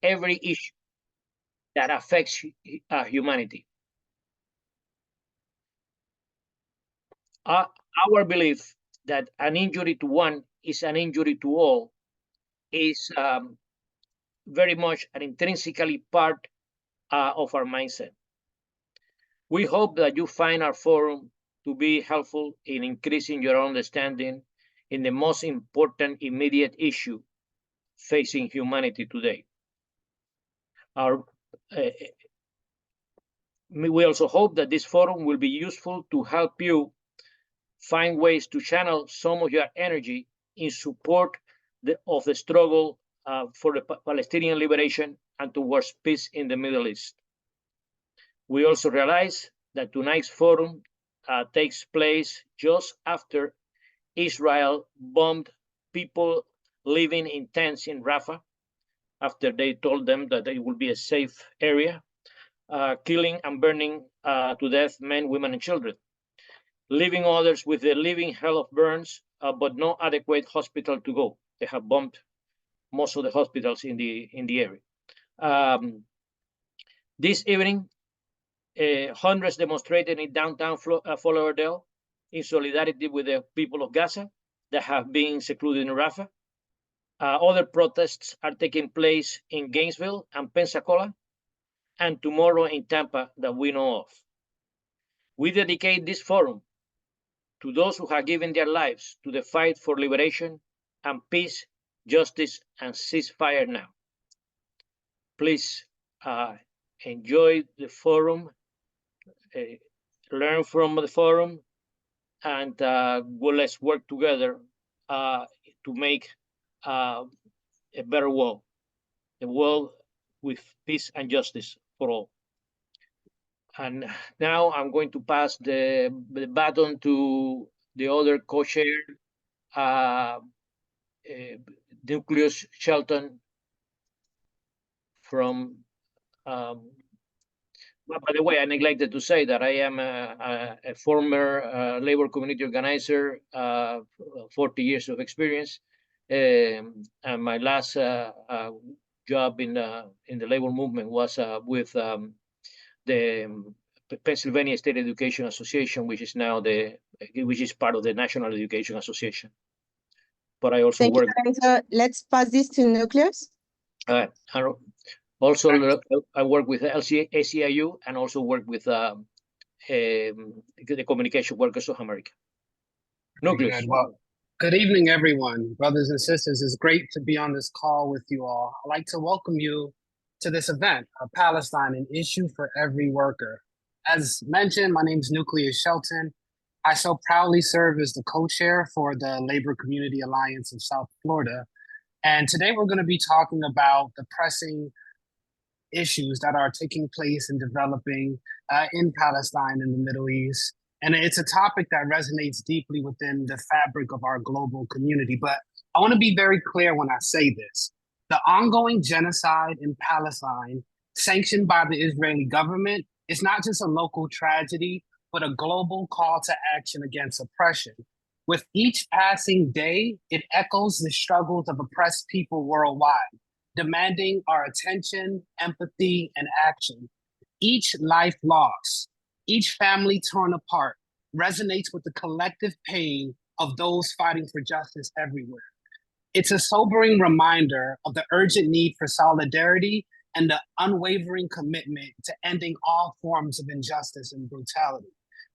every issue that affects humanity. Our belief that an injury to one is an injury to all is very much an intrinsically part of our mindset. We hope that you find our forum to be helpful in increasing your understanding in the most important immediate issue facing humanity today. We also hope that this forum will be useful to help you find ways to channel some of your energy in support of the struggle for the Palestinian liberation and towards peace in the Middle East. We also realize that tonight's forum takes place just after Israel bombed people living in tents in Rafah, after they told them that it would be a safe area, killing and burning to death men, women, and children, leaving others with the living hell of burns, but no adequate hospital to go. They have bombed most of the hospitals in the area. This evening, hundreds demonstrated in downtown Fort Lauderdale in solidarity with the people of Gaza that have been secluded in Rafah. Other protests are taking place in Gainesville and Pensacola, and tomorrow in Tampa that we know of. We dedicate this forum to those who have given their lives to the fight for liberation and peace, justice, and ceasefire now. Please enjoy the forum, learn from the forum, and let's work together to make a better world, a world with peace and justice for all. And now I'm going to pass the baton to the other co-chair, Nucleus Shelton from, well, by the way, I neglected to say that I am a former labor community organizer, 40 years of experience. And my last job in the labor movement was with the Pennsylvania State Education Association, which is now part of the National Education Association. But I also work. Let's pass this to Nucleus. Also, I work with LCA ACIU and also work with the Communication Workers of America. Nucleus. Well, good evening, everyone, brothers and sisters. It's great to be on this call with you all. I'd like to welcome you to this event, Palestine, an issue for every worker. As mentioned, my name is Nucleus Shelton. I so proudly serve as the co-chair for the Labor Community Alliance of South Florida. And today we're going to be talking about the pressing issues that are taking place and developing in Palestine in the Middle East. And it's a topic that resonates deeply within the fabric of our global community. But I want to be very clear when I say this. The ongoing genocide in Palestine, sanctioned by the Israeli government, is not just a local tragedy, but a global call to action against oppression. With each passing day, it echoes the struggles of oppressed people worldwide, demanding our attention, empathy, and action. Each life lost, each family torn apart, resonates with the collective pain of those fighting for justice everywhere. It's a sobering reminder of the urgent need for solidarity and the unwavering commitment to ending all forms of injustice and brutality.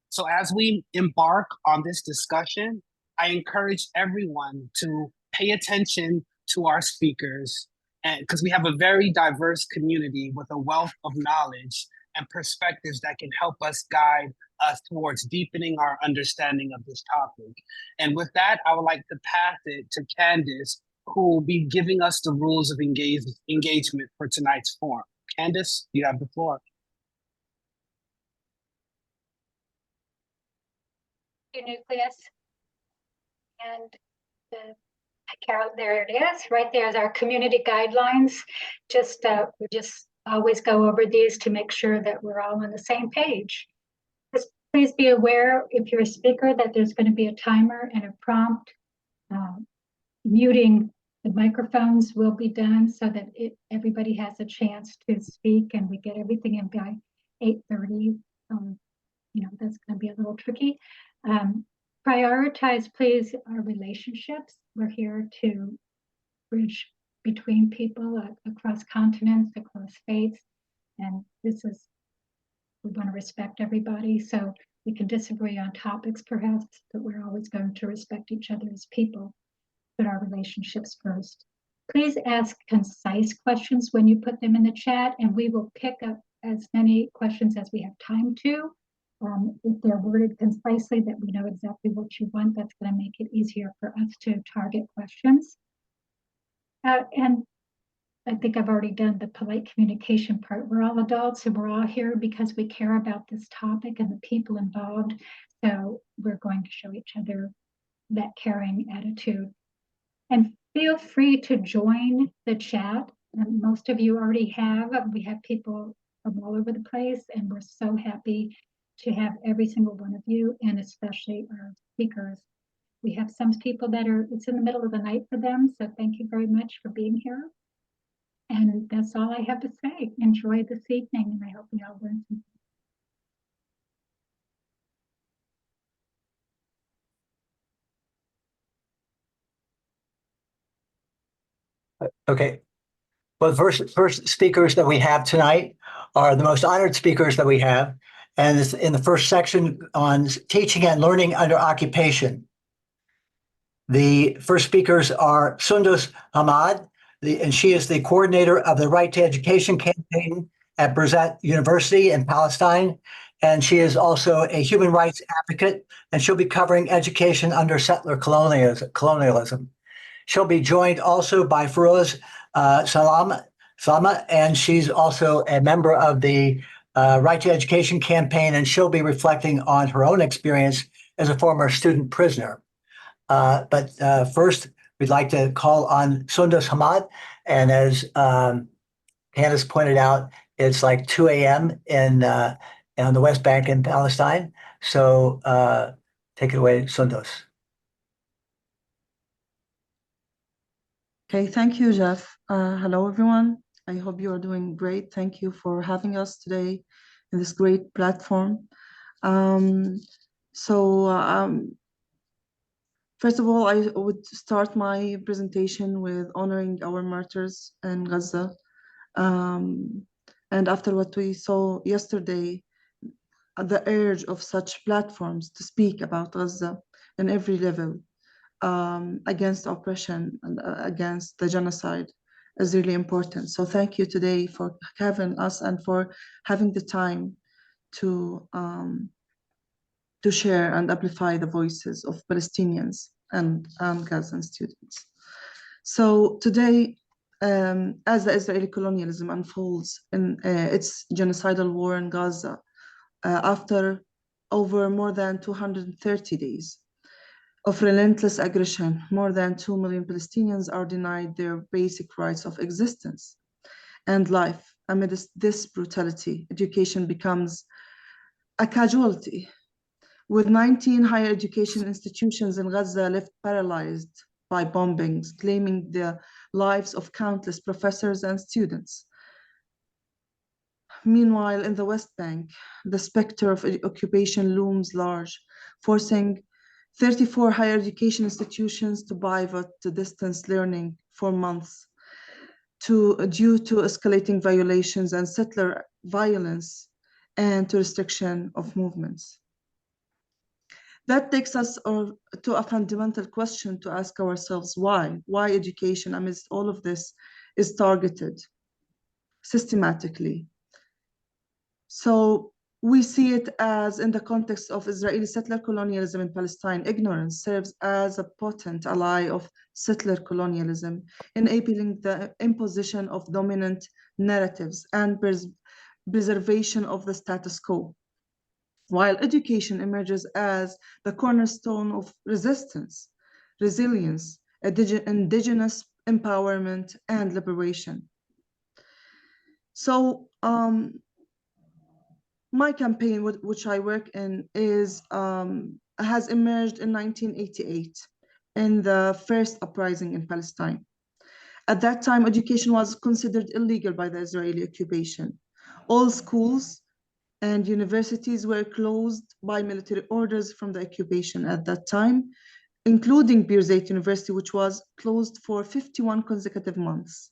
So as we embark on this discussion, I encourage everyone to pay attention to our speakers, and because we have a very diverse community with a wealth of knowledge and perspectives that can help us guide us towards deepening our understanding of this topic. And with that, I would like to pass it to Candace, who will be giving us the rules of engagement for tonight's forum. Candace, you have the floor. Thank you, Nucleus. And Carol, there it is. Right there is our community guidelines. We just always go over these to make sure that we're all on the same page. Just please be aware, if you're a speaker, that there's going to be a timer and a prompt muting The microphones will be done so that everybody has a chance to speak, and we get everything in by 8:30. That's going to be a little tricky. Prioritize, please, our relationships. We're here to bridge between people across continents, across faiths, and we want to respect everybody. So we can disagree on topics perhaps, but we're always going to respect each other as people. Put our relationships first. Please ask concise questions when you put them in the chat, and we will pick up as many questions as we have time to. If they're worded concisely, that we know exactly what you want, that's going to make it easier for us to target questions. And I think I've already done the polite communication part. We're all adults and we're all here because we care about this topic and the people involved. So we're going to show each other that caring attitude. And feel free to join the chat. Most of you already have. We have people from all over the place, and we're so happy to have every single one of you, and especially our speakers. We have some people that it's in the middle of the night for them, so thank you very much for being here. And that's all I have to say. Enjoy this evening, and I hope you all learn something. Okay. Well, the first speakers that we have tonight are the most honored speakers that we have. And it's in the first section on teaching and learning under occupation. The first speakers are Sundos Hammad, and she is the coordinator of the Right to Education campaign at Birzeit University in Palestine. And she is also a human rights advocate, and she'll be covering education under settler colonialism. She'll be joined also by Fairouz Salameh, and she's also a member of the Right to Education campaign, and she'll be reflecting on her own experience as a former student prisoner. But first, we'd like to call on Sundos Hammad, and as Candace pointed out, it's like 2 a.m. on the West Bank in Palestine. So take it away, Sundos. Okay, thank you, Jeff. Hello, everyone. I hope you are doing great. Thank you for having us today in this great platform. First of all, I would start my presentation with honoring our martyrs in Gaza. And after what we saw yesterday, the urge of such platforms to speak about Gaza in every level, against oppression and against the genocide is really important. So thank you today for having us and for having the time to share and amplify the voices of Palestinians and Gazan students. So today, as the Israeli colonialism unfolds in its genocidal war in Gaza, after over more than 230 days, of relentless aggression, more than 2 million Palestinians are denied their basic rights of existence and life. Amidst this brutality, education becomes a casualty, with 19 higher education institutions in Gaza left paralyzed by bombings, claiming the lives of countless professors and students. Meanwhile, in the West Bank, the specter of occupation looms large, forcing 34 higher education institutions to pivot to distance learning for months due to escalating violations and settler violence and to restriction of movements. That takes us to a fundamental question to ask ourselves: why education amidst all of this is targeted systematically? So we see it as, in the context of Israeli settler colonialism in Palestine, ignorance serves as a potent ally of settler colonialism, enabling the imposition of dominant narratives and preservation of the status quo, while education emerges as the cornerstone of resistance, resilience, indigenous empowerment, and liberation. So, my campaign, which I work in, has emerged in 1988 in the first uprising in Palestine. At that time, education was considered illegal by the Israeli occupation. All schools and universities were closed by military orders from the occupation at that time, including Birzeit University, which was closed for 51 consecutive months.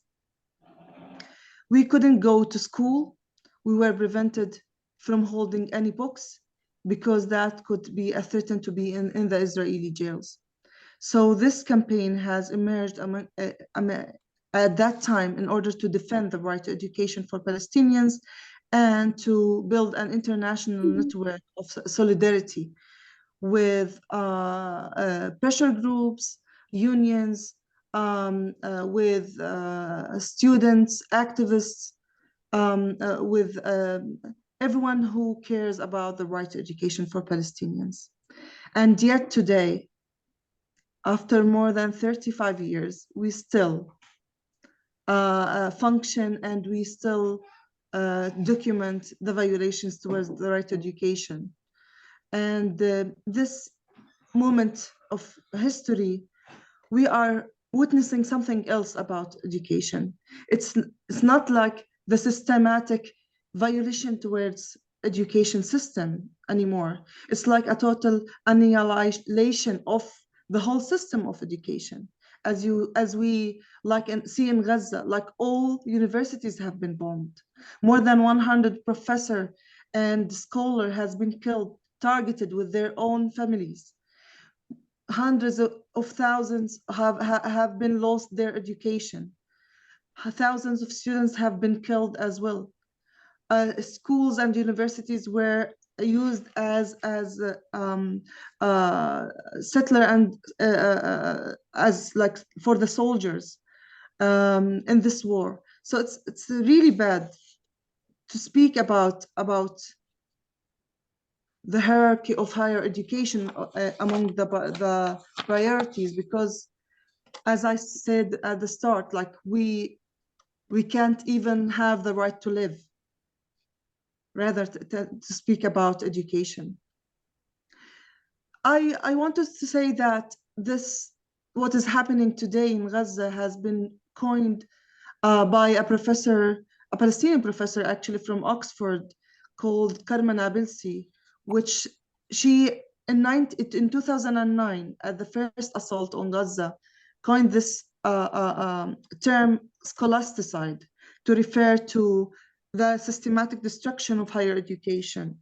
We couldn't go to school. We were prevented from holding any books because that could be a threat to be in the Israeli jails. So this campaign has emerged at that time in order to defend the right to education for Palestinians and to build an international network of solidarity with pressure groups, unions, with students, activists, with everyone who cares about the right to education for Palestinians. And yet today, after more than 35 years, we still function and we still document the violations towards the right to education. And this moment of history, we are witnessing something else about education. It's not like the systematic violation towards education system anymore. It's like a total annihilation of the whole system of education. As we see in Gaza, like all universities have been bombed. More than 100 professor and scholar has been killed, targeted with their own families. Hundreds of thousands have been lost their education. Thousands of students have been killed as well. Schools and universities were used as settler and as like for the soldiers in this war. So it's really bad to speak about the hierarchy of higher education among the priorities, because as I said at the start, like we can't even have the right to live, rather to speak about education. I wanted to say that what is happening today in Gaza has been coined by a Palestinian professor actually from Oxford called Corinna Nabilsi, which she in 2009 at the first assault on Gaza coined this term scholasticide to refer to the systematic destruction of higher education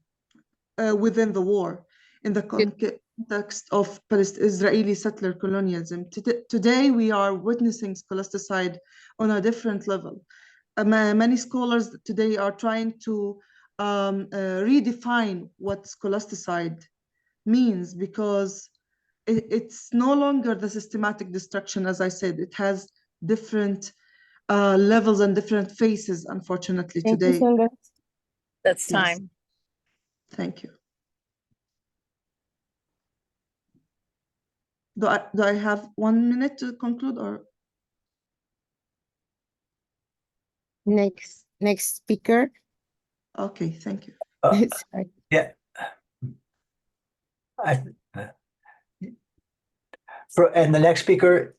within the war in the context of Israeli settler colonialism. Today, we are witnessing scholasticide on a different level. Many scholars today are trying to redefine what scholasticide means, because it's no longer the systematic destruction. As I said, it has different levels and different faces, unfortunately, today. Thank you, Sundos. That's Yes. time. Thank you. Do I have 1 minute to conclude, or? Next speaker. Okay, thank you. Sorry. Yeah. And the next speaker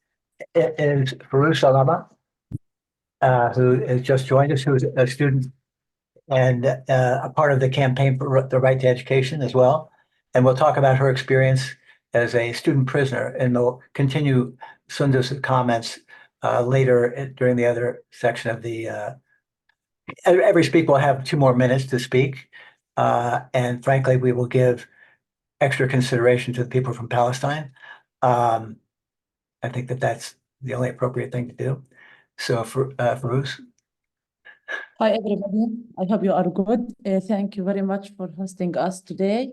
is Fairouz Salameh, who has just joined us, who is a student and a part of the campaign for the right to education as well. And we'll talk about her experience as a student prisoner, and we'll continue Sundos' comments later during the other section of the. Every speaker will have 2 more minutes to speak, and frankly, we will give extra consideration to the people from Palestine. I think that's the only appropriate thing to do. So, Fairouz. Hi, everybody. I hope you are good. Thank you very much for hosting us today.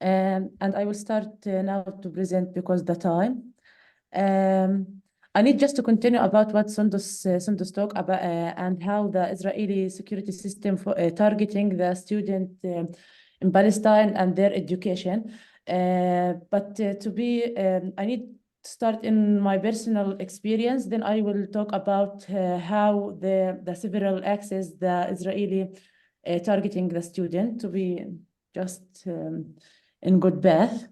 And I will start now to present because the time. I need just to continue about what Sundos talked about and how the Israeli security system for targeting the student in Palestine and their education. But to be, I need to start in my personal experience. Then I will talk about how the several axes the Israeli targeting the student to be just in good path.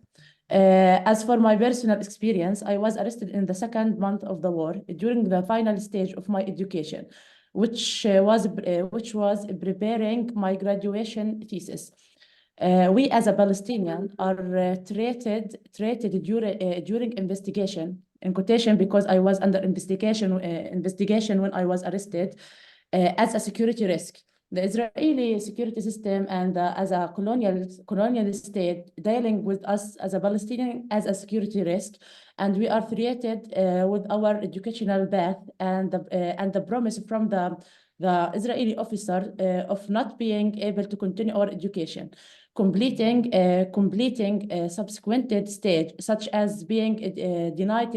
As for my personal experience, I was arrested in the second month of the war during the final stage of my education, which was preparing my graduation thesis. We as a Palestinian are treated during investigation, in quotation, because I was under investigation when I was arrested, as a security risk. The Israeli security system and as a colonial state dealing with us as a Palestinian as a security risk, and we are treated with our educational path and the promise from the Israeli officer of not being able to continue our education, completing a subsequent stage, such as being denied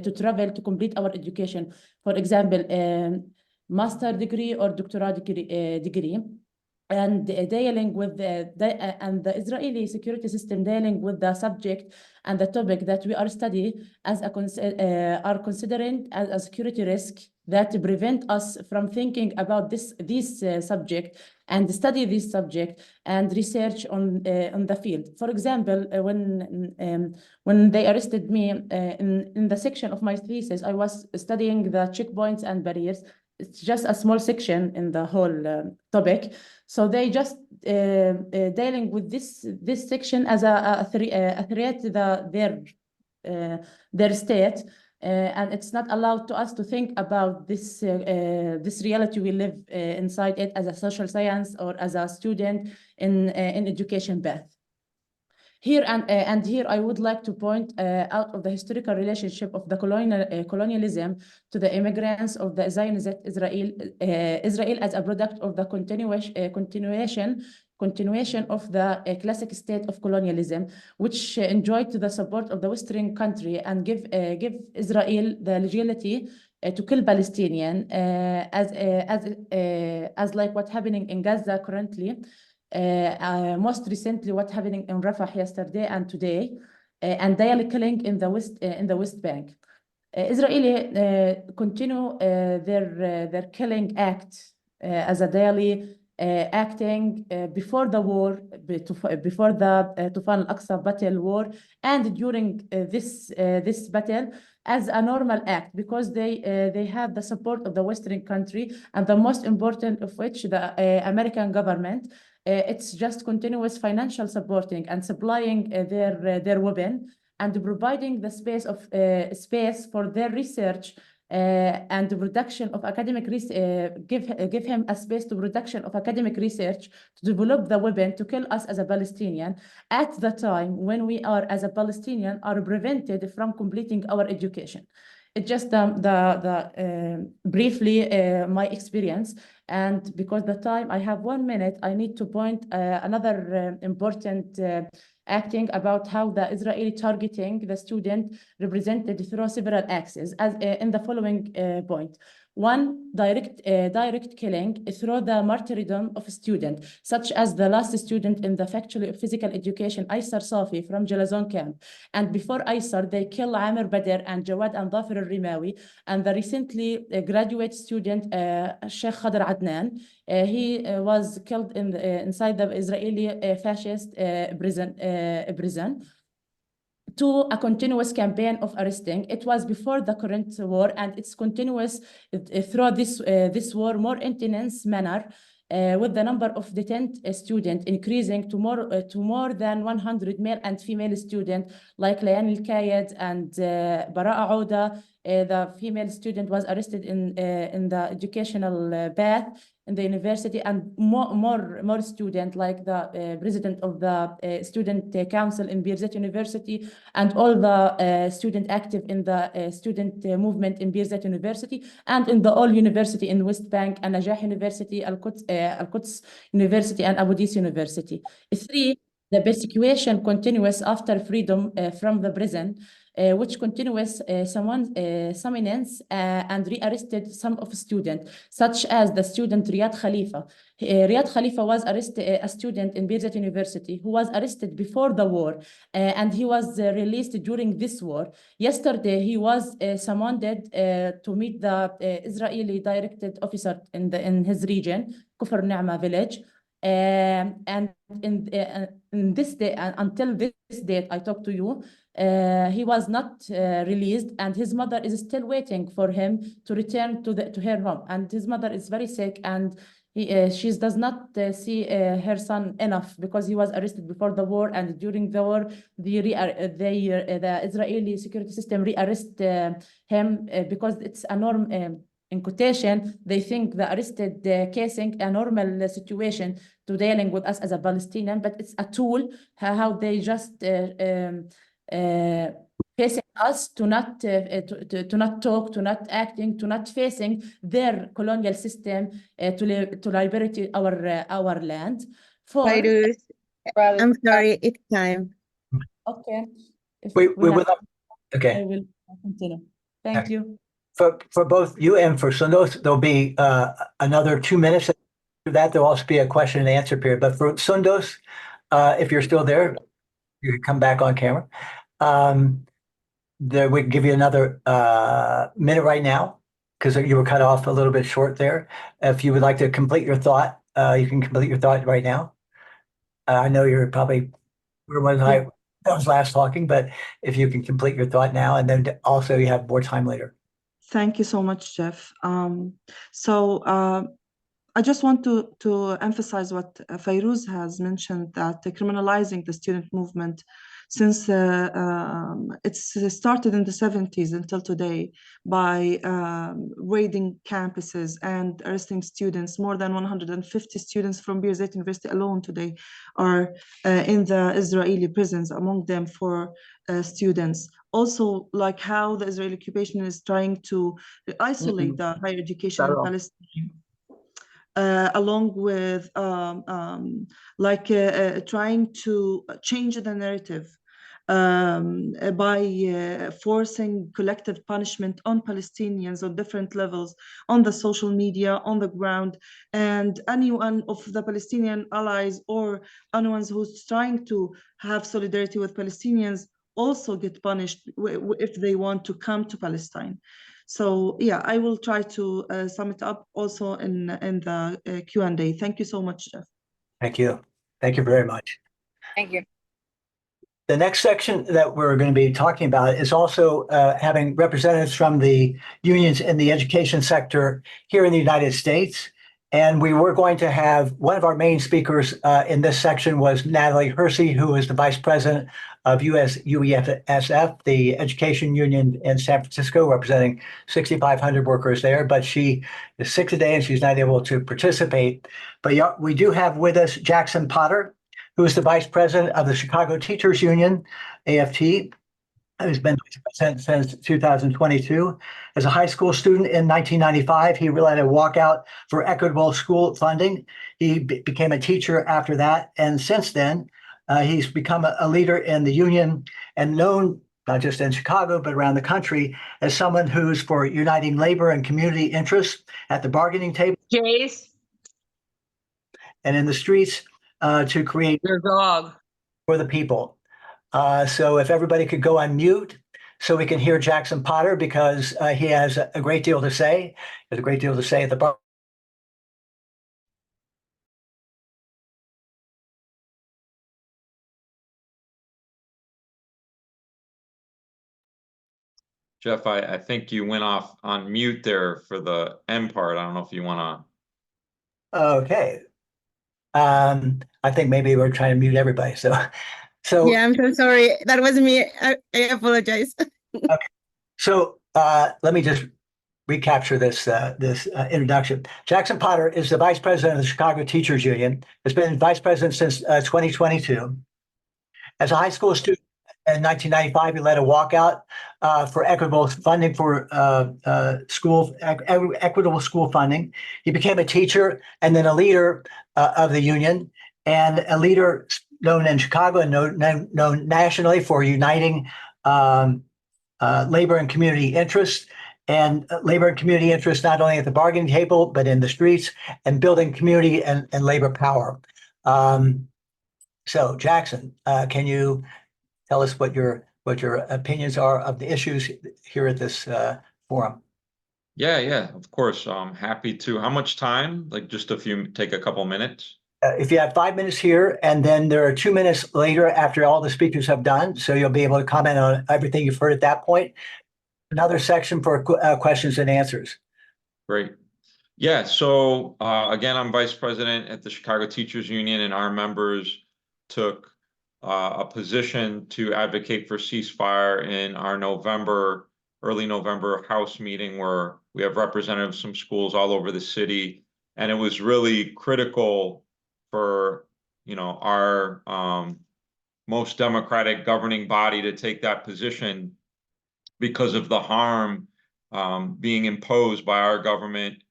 to travel to complete our education. For example, master degree or doctoral degree, and dealing with the Israeli security system dealing with the subject and the topic that we are studying as are considering as a security risk that prevent us from thinking about this subject and study this subject and research on the field. For example, when they arrested me in the section of my thesis, I was studying the checkpoints and barriers. It's just a small section in the whole topic. So they just dealing with this section as a threat to their state, and it's not allowed to us to think about this reality we live inside it as a social science or as a student in education path. Here and here, I would like to point out of the historical relationship of the colonialism to the immigrants of the Zionist Israel as a product of the continuation of the classic state of colonialism, which enjoyed the support of the Western country and give Israel the legality to kill Palestinian, as like what's happening in Gaza currently. Most recently, what's happening in Rafah yesterday and today, and daily killing in the West Bank. Israeli continue their killing act as a daily acting before the war, before the Tufan al-Aqsa battle war, and during this battle as a normal act, because they have the support of the Western country, and the most important of which the American government. It's just continuous financial supporting and supplying their weapon and providing the space for their research and the production of academic research. Give him a space to production of academic research to develop the weapon to kill us as a Palestinian at the time when we are as a Palestinian are prevented from completing our education. It's just briefly my experience. And because the time I have 1 minute, I need to point another important acting about how the Israeli targeting the student represented through several axes, as in the following point. One, direct killing through the martyrdom of a student, such as the last student in the Faculty of Physical Education, Aysar Safi from Jalazon camp. And before Aysar, they kill Amir Badr and Jawad and Dhafir al-Rimawi. And the recently graduate student, Sheikh Khadr Adnan, he was killed inside the Israeli fascist prison. To a continuous campaign of arresting. It was before the current war, and it's continuous through this war, more intense manner, with the number of detained students increasing to more than 100 male and female students, like Layan al-Kayed and Bara'a Ouda. The female student was arrested in the educational path in the university, and more students, like the president of the student council in Birzeit University, and all the students active in the student movement in Birzeit University, and in the all university in West Bank, and Najah University, Al-Quds University, and Abu Dis University. 3, the persecution continuous after freedom from the prison, which continuous summons and re-arrested some of students, such as the student Riyad Khalifa. Riyad Khalifa was arrested, a student in Birzeit University, who was arrested before the war, and he was released during this war. Yesterday, he was summoned to meet the Israeli directed officer in his region, Kufr Ni'ma village. And in this day, until this date, I talked to you, he was not released, and his mother is still waiting for him to return to her home. And his mother is very sick, and she does not see her son enough because he was arrested before the war, and during the war, the Israeli security system rearrest him because it's a norm. In quotation, they think the arrested casing a normal situation to dealing with us as a Palestinian, but it's a tool how they just facing us to not talk, to not acting, to not facing their colonial system to liberate our land. Fairouz, I'm sorry, it's time. Okay. If We we will. have, I Okay. will continue. Thank you. For both you and for Sundos, there'll be another 2 minutes. After that, there'll also be a question and answer period. But for Sundos, if you're still there, you can come back on camera. There, we can give you another minute right now because you were cut off a little bit short there. If you would like to complete your thought, you can complete your thought right now. I know you're probably where was I was last talking, but if you can complete your thought now, and then also you have more time later. Thank you so much, Jeff. I just want to emphasize what Fairouz has mentioned, that criminalizing the student movement since it's started in the 70s until today by raiding campuses and arresting students. More than 150 students from Birzeit University alone today are in the Israeli prisons, among them 4 students. Also, like how the Israeli occupation is trying to isolate the higher education in Palestine. Along with trying to change the narrative by forcing collective punishment on Palestinians on different levels, on the social media, on the ground, and anyone of the Palestinian allies or anyone who's trying to have solidarity with Palestinians also get punished if they want to come to Palestine. So yeah, I will try to sum it up also in the Q&A. Thank you so much, Jeff. Thank you. Thank you very much. Thank you. The next section that we're going to be talking about is also having representatives from the unions in the education sector here in the United States. And we were going to have one of our main speakers in this section was Natalie Hersey, who is the vice president of UEFSF, the education union in San Francisco, representing 6,500 workers there. But she is sick today and she's not able to participate. But we do have with us Jackson Potter, who is the vice president of the Chicago Teachers Union, AFT, who's been vice president since 2022. As a high school student in 1995, he led a walkout for equitable school funding. He became a teacher after that. And since then, he's become a leader in the union and known not just in Chicago, but around the country as someone who's for uniting labor and community interests at the bargaining table. Jace, And in the streets to create your dog. for the people. So if everybody could go on mute so we can hear Jackson Potter, because he has a great deal to say. There's a great deal to say at the bar. Jeff, I think you went off on mute there for the end part. I don't know if you want to. Okay. I think maybe we're trying to mute everybody. So Yeah, I'm so sorry. That was me. I apologize. Okay. So let me just recapture this introduction. Jackson Potter is the vice president of the Chicago Teachers Union. Has been vice president since 2022. As a high school student in 1995, he led a walkout for equitable funding for equitable school funding. He became a teacher and then a leader of the union, and a leader known in Chicago and known nationally for uniting labor and community interests, and labor and community interests not only at the bargaining table, but in the streets, and building community and labor power. So Jackson, can you tell us what your opinions are of the issues here at this forum? Yeah, of course. I'm happy to. How much time? Like just take a couple minutes? if you have 5 minutes here, and then there are 2 minutes later after all the speakers have done, so you'll be able to comment on everything you've heard at that point. Another section for questions and answers. Great. Yeah, so again, I'm vice president at the Chicago Teachers Union, and our members took a position to advocate for ceasefire in our early November House meeting, where we have representatives from schools all over the city. And it was really critical for, our most democratic governing body to take that position because of the harm being imposed by our government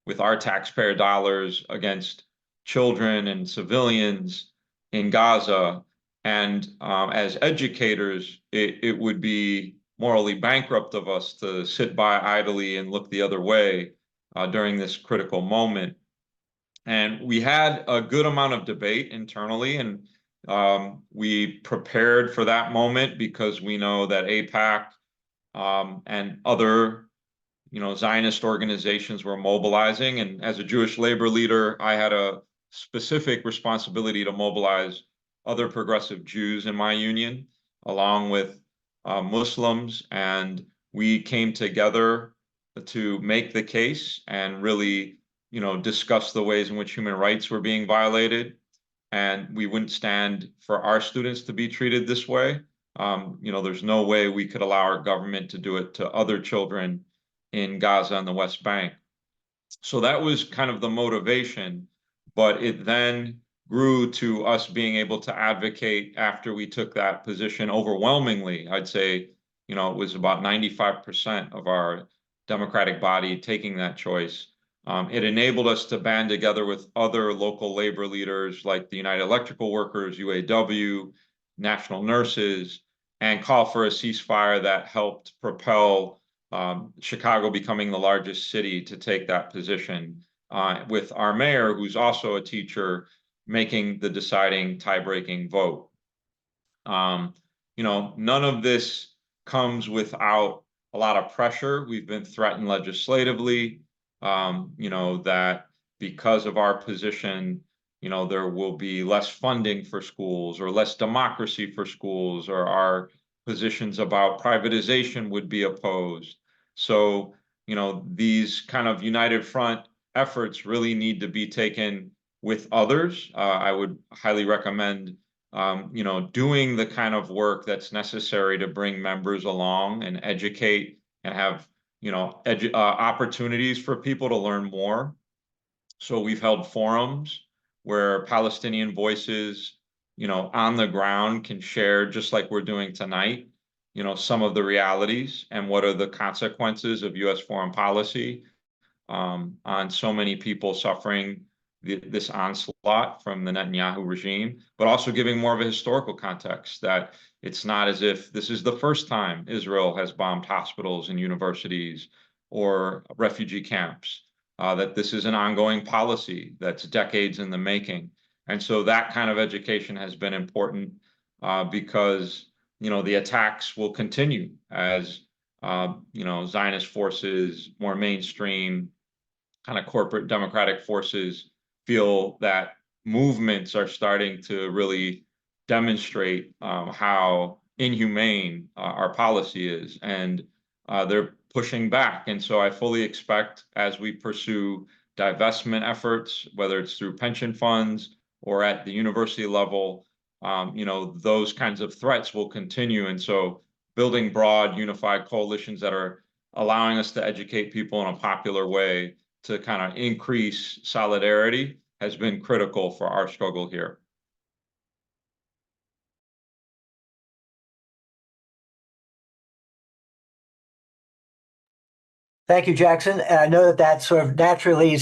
with our taxpayer dollars against children and civilians in Gaza. And as educators, it would be morally bankrupt of us to sit by idly and look the other way during this critical moment. And we had a good amount of debate internally, and we prepared for that moment because we know that AIPAC and other Zionist organizations were mobilizing. And as a Jewish labor leader, I had a specific responsibility to mobilize other progressive Jews in my union, along with Muslims. And we came together to make the case and really, discuss the ways in which human rights were being violated. And we wouldn't stand for our students to be treated this way. There's no way we could allow our government to do it to other children in Gaza and the West Bank. So that was kind of the motivation, but it then grew to us being able to advocate after we took that position overwhelmingly. I'd say, it was about 95% of our Democratic body taking that choice. It enabled us to band together with other local labor leaders like the United Electrical Workers, UAW, National Nurses, and call for a ceasefire that helped propel Chicago becoming the largest city to take that position, with our mayor, who's also a teacher, making the deciding tie-breaking vote. None of this comes without a lot of pressure. We've been threatened legislatively, that because of our position, there will be less funding for schools or less democracy for schools, or our positions about privatization would be opposed. So, these kind of united front efforts really need to be taken with others. I would highly recommend, doing the kind of work that's necessary to bring members along and educate and have, opportunities for people to learn more. So we've held forums where Palestinian voices, on the ground can share, just like we're doing tonight, some of the realities and what are the consequences of U.S. foreign policy on so many people suffering this onslaught from the Netanyahu regime, but also giving more of a historical context, that it's not as if this is the first time Israel has bombed hospitals and universities or refugee camps, that this is an ongoing policy that's decades in the making. And so that kind of education has been important because, the attacks will continue as, Zionist forces, more mainstream kind of corporate democratic forces feel that movements are starting to really demonstrate how inhumane our policy is, and they're pushing back. And so I fully expect, as we pursue divestment efforts, whether it's through pension funds or at the university level, those kinds of threats will continue. And so building broad, unified coalitions that are allowing us to educate people in a popular way to kind of increase solidarity has been critical for our struggle here. Thank you, Jackson. And I know that sort of naturally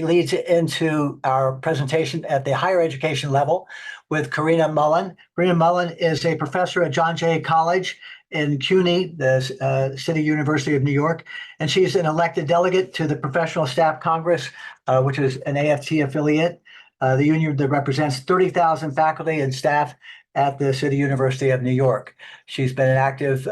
leads into our presentation at the higher education level with Corinna Mullin. Corinna Mullin is a professor at John Jay College in CUNY, the City University of New York, and she's an elected delegate to the Professional Staff Congress, which is an AFT affiliate, the union that represents 30,000 faculty and staff at the City University of New York. She's been an active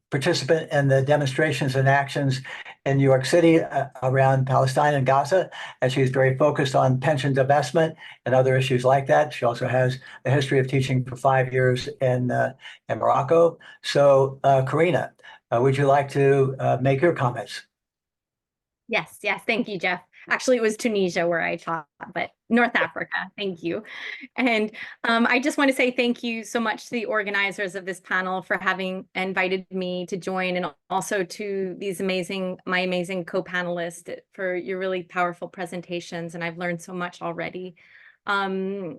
participant in the demonstrations and actions in New York City around Palestine and Gaza, and she's very focused on pension divestment and other issues like that. She also has a history of teaching for 5 years in Morocco. So, Corinna, would you like to make your comments? Yes, thank you, Jeff. Actually, it was Tunisia where I taught, but North Africa, thank you. And I just want to say thank you so much to the organizers of this panel for having invited me to join, and also to these my amazing co-panelists for your really powerful presentations. And I've learned so much already. There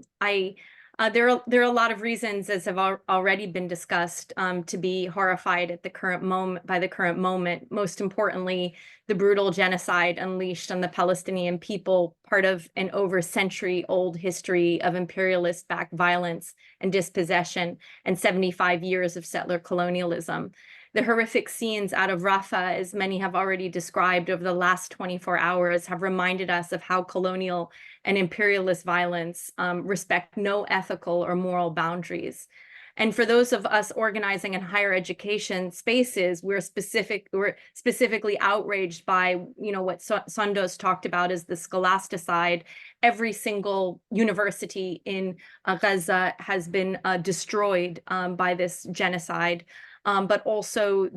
are a lot of reasons, as have already been discussed, to be horrified at the current moment. Most importantly, the brutal genocide unleashed on the Palestinian people, part of an over century-old history of imperialist-backed violence and dispossession, and 75 years of settler colonialism. The horrific scenes out of Rafah, as many have already described over the last 24 hours, have reminded us of how colonial and imperialist violence respect no ethical or moral boundaries. And for those of us organizing in higher education spaces, we're specifically outraged by, what Sundos talked about as the scholasticide. Every single university in Gaza has been destroyed by this genocide. But also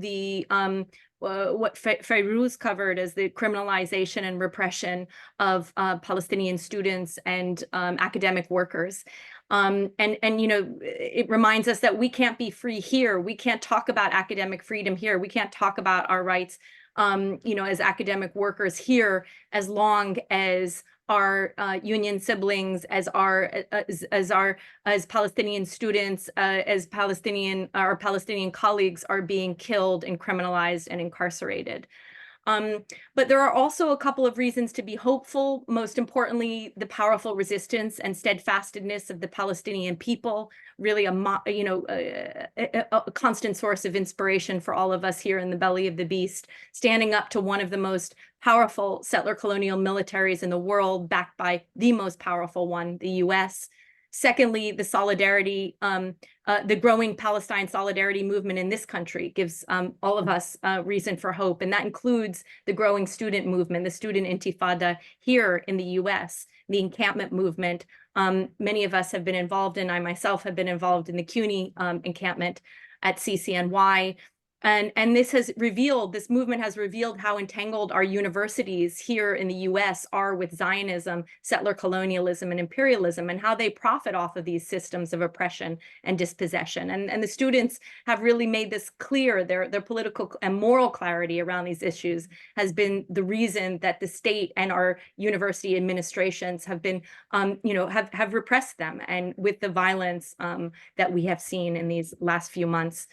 what Fairouz covered as the criminalization and repression of Palestinian students and academic workers. It reminds us that we can't be free here. We can't talk about academic freedom here. We can't talk about our rights, as academic workers here, as long as our union siblings, as Palestinian students, our Palestinian colleagues are being killed and criminalized and incarcerated. But there are also a couple of reasons to be hopeful. Most importantly, the powerful resistance and steadfastness of the Palestinian people, really a constant source of inspiration for all of us here in the belly of the beast, standing up to one of the most powerful settler colonial militaries in the world, backed by the most powerful one, the US. Secondly, the solidarity, the growing Palestine solidarity movement in this country gives all of us reason for hope. And that includes the growing student movement, the student intifada here in the US, the encampment movement. Many of us have been involved, and I myself have been involved in the CUNY encampment at CCNY. And this movement has revealed how entangled our universities here in the US are with Zionism, settler colonialism, and imperialism, and how they profit off of these systems of oppression and dispossession. And the students have really made this clear. Their political and moral clarity around these issues has been the reason that the state and our university administrations have been, have repressed them, and with the violence that we have seen in these last few months.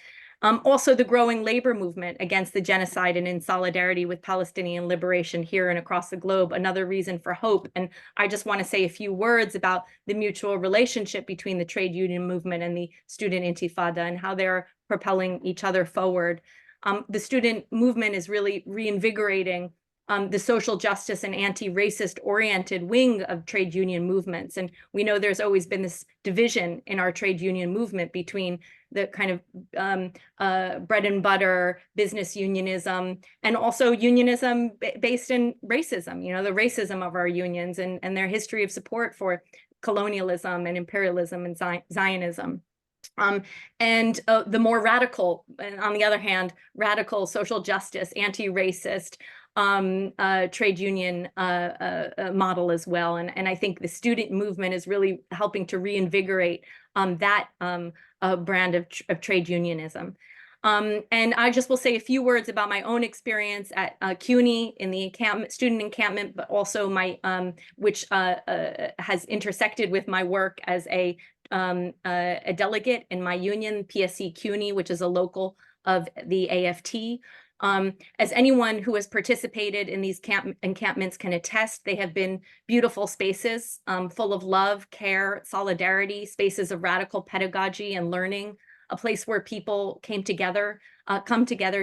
Also, the growing labor movement against the genocide and in solidarity with Palestinian liberation here and across the globe, another reason for hope. And I just want to say a few words about the mutual relationship between the trade union movement and the student intifada and how they're propelling each other forward. The student movement is really reinvigorating the social justice and anti-racist oriented wing of trade union movements. And we know there's always been this division in our trade union movement between the kind of bread and butter business unionism and also unionism based in racism, the racism of our unions and their history of support for colonialism and imperialism and Zionism. And the more radical, and on the other hand, radical social justice, anti-racist trade union model as well. And I think the student movement is really helping to reinvigorate that brand of trade unionism. And I just will say a few words about my own experience at CUNY in the student encampment, but also my which has intersected with my work as a delegate in my union, PSC CUNY, which is a local of the AFT. As anyone who has participated in these encampments can attest, they have been beautiful spaces full of love, care, solidarity, spaces of radical pedagogy and learning, a place where people come together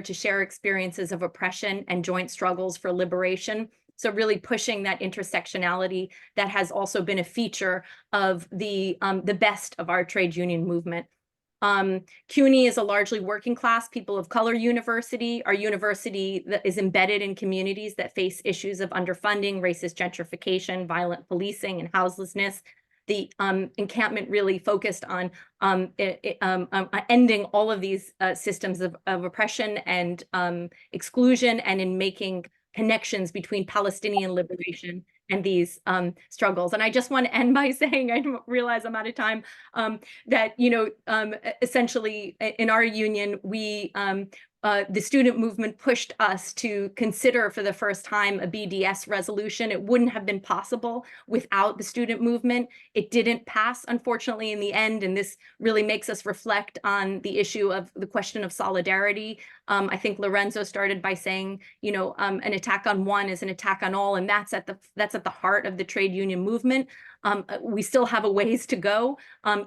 to share experiences of oppression and joint struggles for liberation. So really pushing that intersectionality that has also been a feature of the best of our trade union movement. CUNY is a largely working class, people of color university, our university that is embedded in communities that face issues of underfunding, racist gentrification, violent policing, and houselessness. The encampment really focused on ending all of these systems of oppression and exclusion, and in making connections between Palestinian liberation and these struggles. And I just want to end by saying, I realize I'm out of time, that, essentially in our union, we, the student movement pushed us to consider for the first time a BDS resolution. It wouldn't have been possible without the student movement. It didn't pass, unfortunately, in the end, and this really makes us reflect on the issue of the question of solidarity. I think Lorenzo started by saying, an attack on one is an attack on all, and that's at the heart of the trade union movement. We still have a ways to go,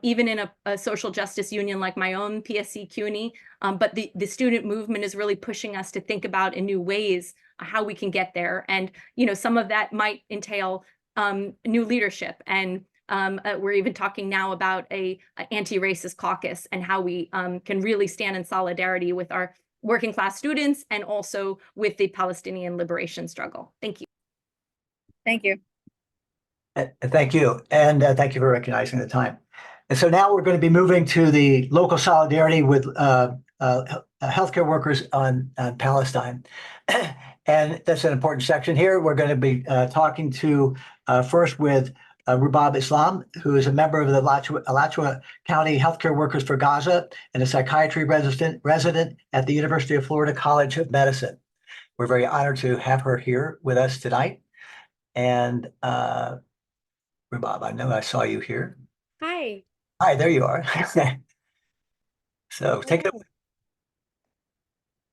even in a social justice union like my own, PSC CUNY. But the student movement is really pushing us to think about in new ways how we can get there. And, some of that might entail new leadership. And we're even talking now about a anti-racist caucus and how we can really stand in solidarity with our working class students and also with the Palestinian liberation struggle. Thank you. Thank you. Thank you. And thank you for recognizing the time. And so now we're going to be moving to the local solidarity with healthcare workers on Palestine. And that's an important section here. We're going to be talking to first with Rubab Islam, who is a member of the Alachua County Healthcare Workers for Gaza and a psychiatry resident at the University of Florida College of Medicine. We're very honored to have her here with us tonight. And Rubab, I know I saw you here. Hi. Hi, there you are. So take it away.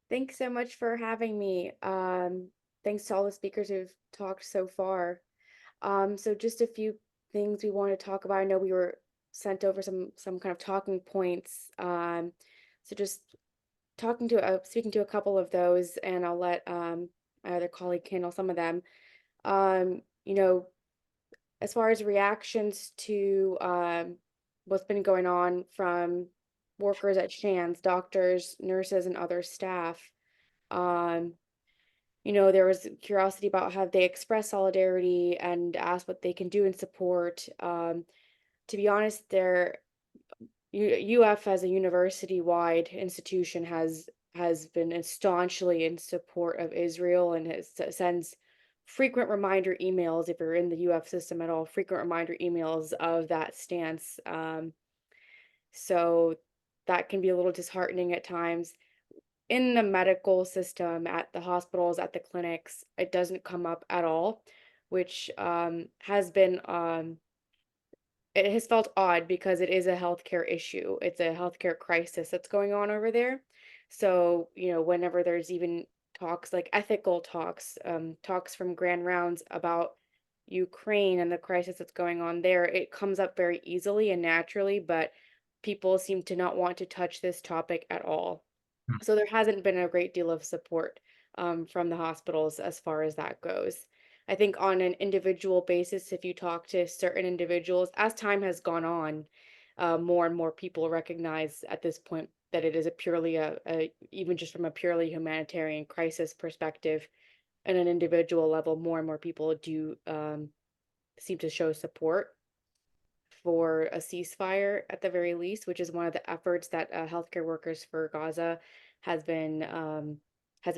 Thanks so much for having me. Thanks to all the speakers who've talked so far. So just a few things we want to talk about. I know we were sent over some kind of talking points. So just speaking to a couple of those, and I'll let my other colleague handle some of them. As far as reactions to what's been going on from workers at Shands, doctors, nurses, and other staff, there was curiosity about how they express solidarity and ask what they can do in support. To be honest, UF as a university-wide institution has been staunchly in support of Israel and sends frequent reminder emails, if you're in the UF system at all, frequent reminder emails of that stance. So that can be a little disheartening at times. In the medical system, at the hospitals, at the clinics, it doesn't come up at all, which has been, it has felt odd because it is a healthcare issue. It's a healthcare crisis that's going on over there. So, whenever there's even talks like ethical talks, talks from Grand Rounds about Ukraine and the crisis that's going on there, it comes up very easily and naturally, but people seem to not want to touch this topic at all. So there hasn't been a great deal of support from the hospitals as far as that goes. I think on an individual basis, if you talk to certain individuals, as time has gone on, more and more people recognize at this point that it is even just from a purely humanitarian crisis perspective, at an individual level, more and more people do seem to show support for a ceasefire at the very least, which is one of the efforts that healthcare workers for Gaza has been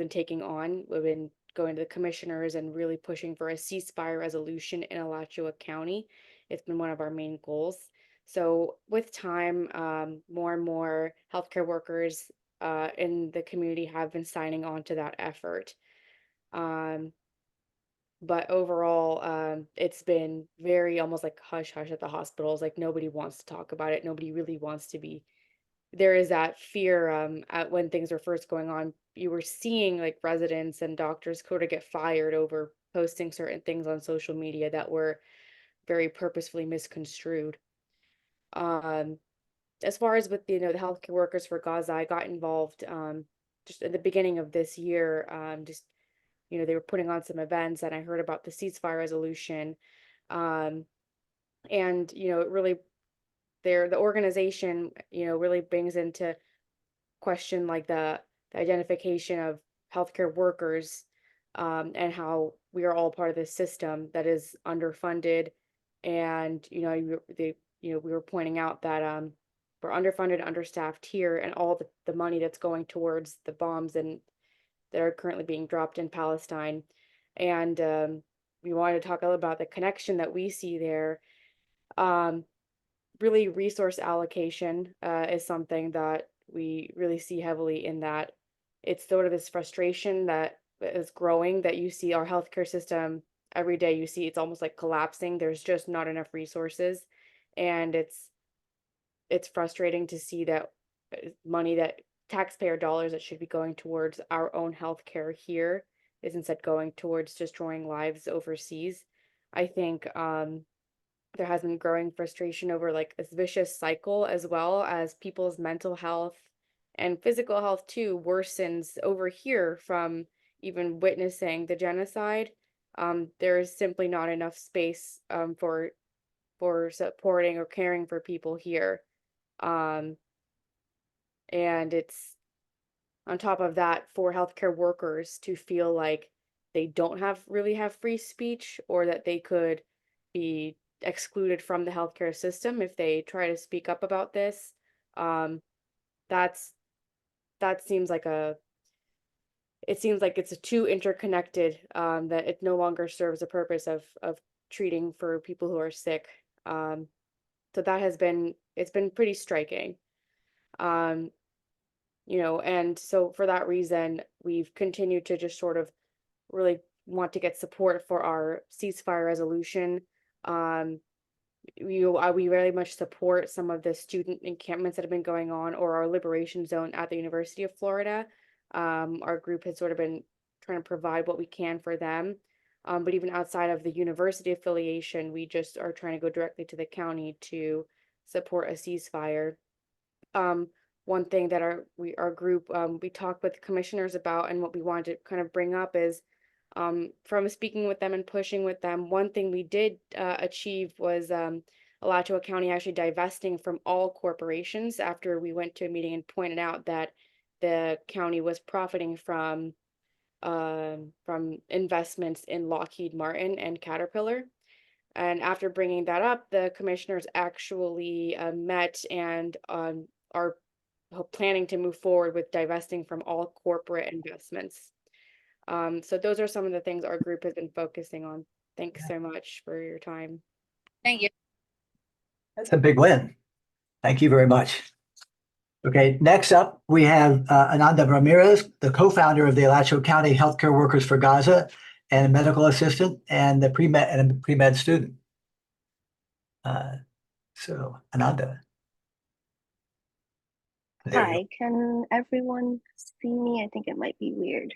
taking on. We've been going to the commissioners and really pushing for a ceasefire resolution in Alachua County. It's been one of our main goals. So with time, more and more healthcare workers in the community have been signing on to that effort. But overall, it's been very almost like hush hush at the hospitals. Like nobody wants to talk about it. Nobody really wants to be. There is that fear when things were first going on. You were seeing like residents and doctors sort of get fired over posting certain things on social media that were very purposefully misconstrued. As far as with the healthcare workers for Gaza, I got involved just at the beginning of this year. They were putting on some events, and I heard about the ceasefire resolution, and it really the organization, really brings into question like the identification of healthcare workers, and how we are all part of this system that is underfunded. And we were pointing out that we're underfunded, understaffed here, and all the money that's going towards the bombs and that are currently being dropped in Palestine. And we wanted to talk a little about the connection that we see there. Really, resource allocation is something that we really see heavily in that. It's sort of this frustration that is growing, that you see our healthcare system every day. You see it's almost like collapsing. There's just not enough resources, and it's frustrating to see that money, that taxpayer dollars that should be going towards our own healthcare here is instead going towards destroying lives overseas. I think there has been growing frustration over like this vicious cycle, as well as people's mental health and physical health too worsens over here from even witnessing the genocide. There is simply not enough space for supporting or caring for people here. And it's on top of that for healthcare workers to feel like they don't really have free speech, or that they could be excluded from the healthcare system if they try to speak up about this. That seems like it's too interconnected, that it no longer serves a purpose of treating for people who are sick. So it's been pretty striking. And so for that reason, we've continued to just sort of really want to get support for our ceasefire resolution. We very much support some of the student encampments that have been going on, or our liberation zone at the University of Florida. Our group has sort of been trying to provide what we can for them. But even outside of the university affiliation, we just are trying to go directly to the county to support a ceasefire. One thing that our group, we talked with commissioners about, and what we wanted to kind of bring up is, from speaking with them and pushing with them, one thing we did achieve was Alachua County actually divesting from all corporations after we went to a meeting and pointed out that the county was profiting from investments in Lockheed Martin and Caterpillar. And after bringing that up, the commissioners actually met and are planning to move forward with divesting from all corporate investments. So those are some of the things our group has been focusing on. Thanks so much for your time. Thank you. That's a big win. Thank you very much. Okay, next up, we have Ananda Ramirez, the co-founder of the Alachua County Healthcare Workers for Gaza, and a medical assistant and a pre-med student. So Ananda. Hi, can everyone see me? I think it might be weird.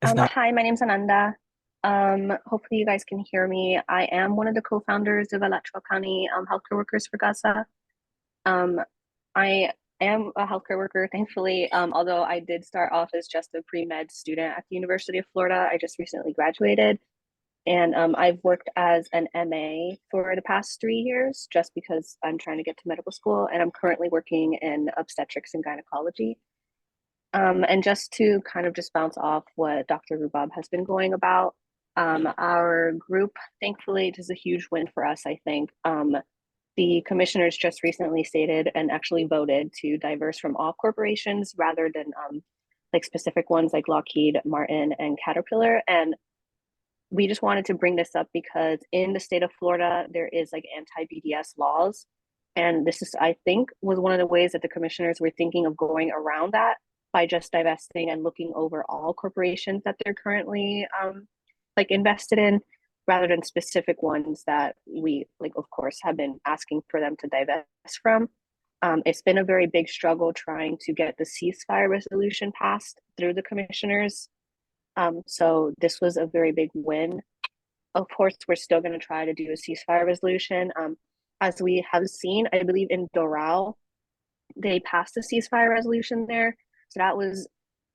Hi, my name's Ananda. Hopefully you guys can hear me. I am one of the co-founders of Alachua County Healthcare Workers for Gaza. I am a healthcare worker, thankfully, although I did start off as just a pre-med student at the University of Florida. I just recently graduated, and I've worked as an MA for the past 3 years, just because I'm trying to get to medical school, and I'm currently working in obstetrics and gynecology. And just to kind of just bounce off what Dr. Rubab has been going about, our group, thankfully, it is a huge win for us, I think. The commissioners just recently stated and actually voted to diverse from all corporations rather than like specific ones like Lockheed Martin and Caterpillar. And we just wanted to bring this up because in the state of Florida, there is like anti-BDS laws. And this is, I think, was one of the ways that the commissioners were thinking of going around that by just divesting and looking over all corporations that they're currently like invested in, rather than specific ones that we, like, of course, have been asking for them to divest from. It's been a very big struggle trying to get the ceasefire resolution passed through the commissioners. So this was a very big win. Of course, we're still going to try to do a ceasefire resolution. As we have seen, I believe in Doral, they passed a ceasefire resolution there. So that was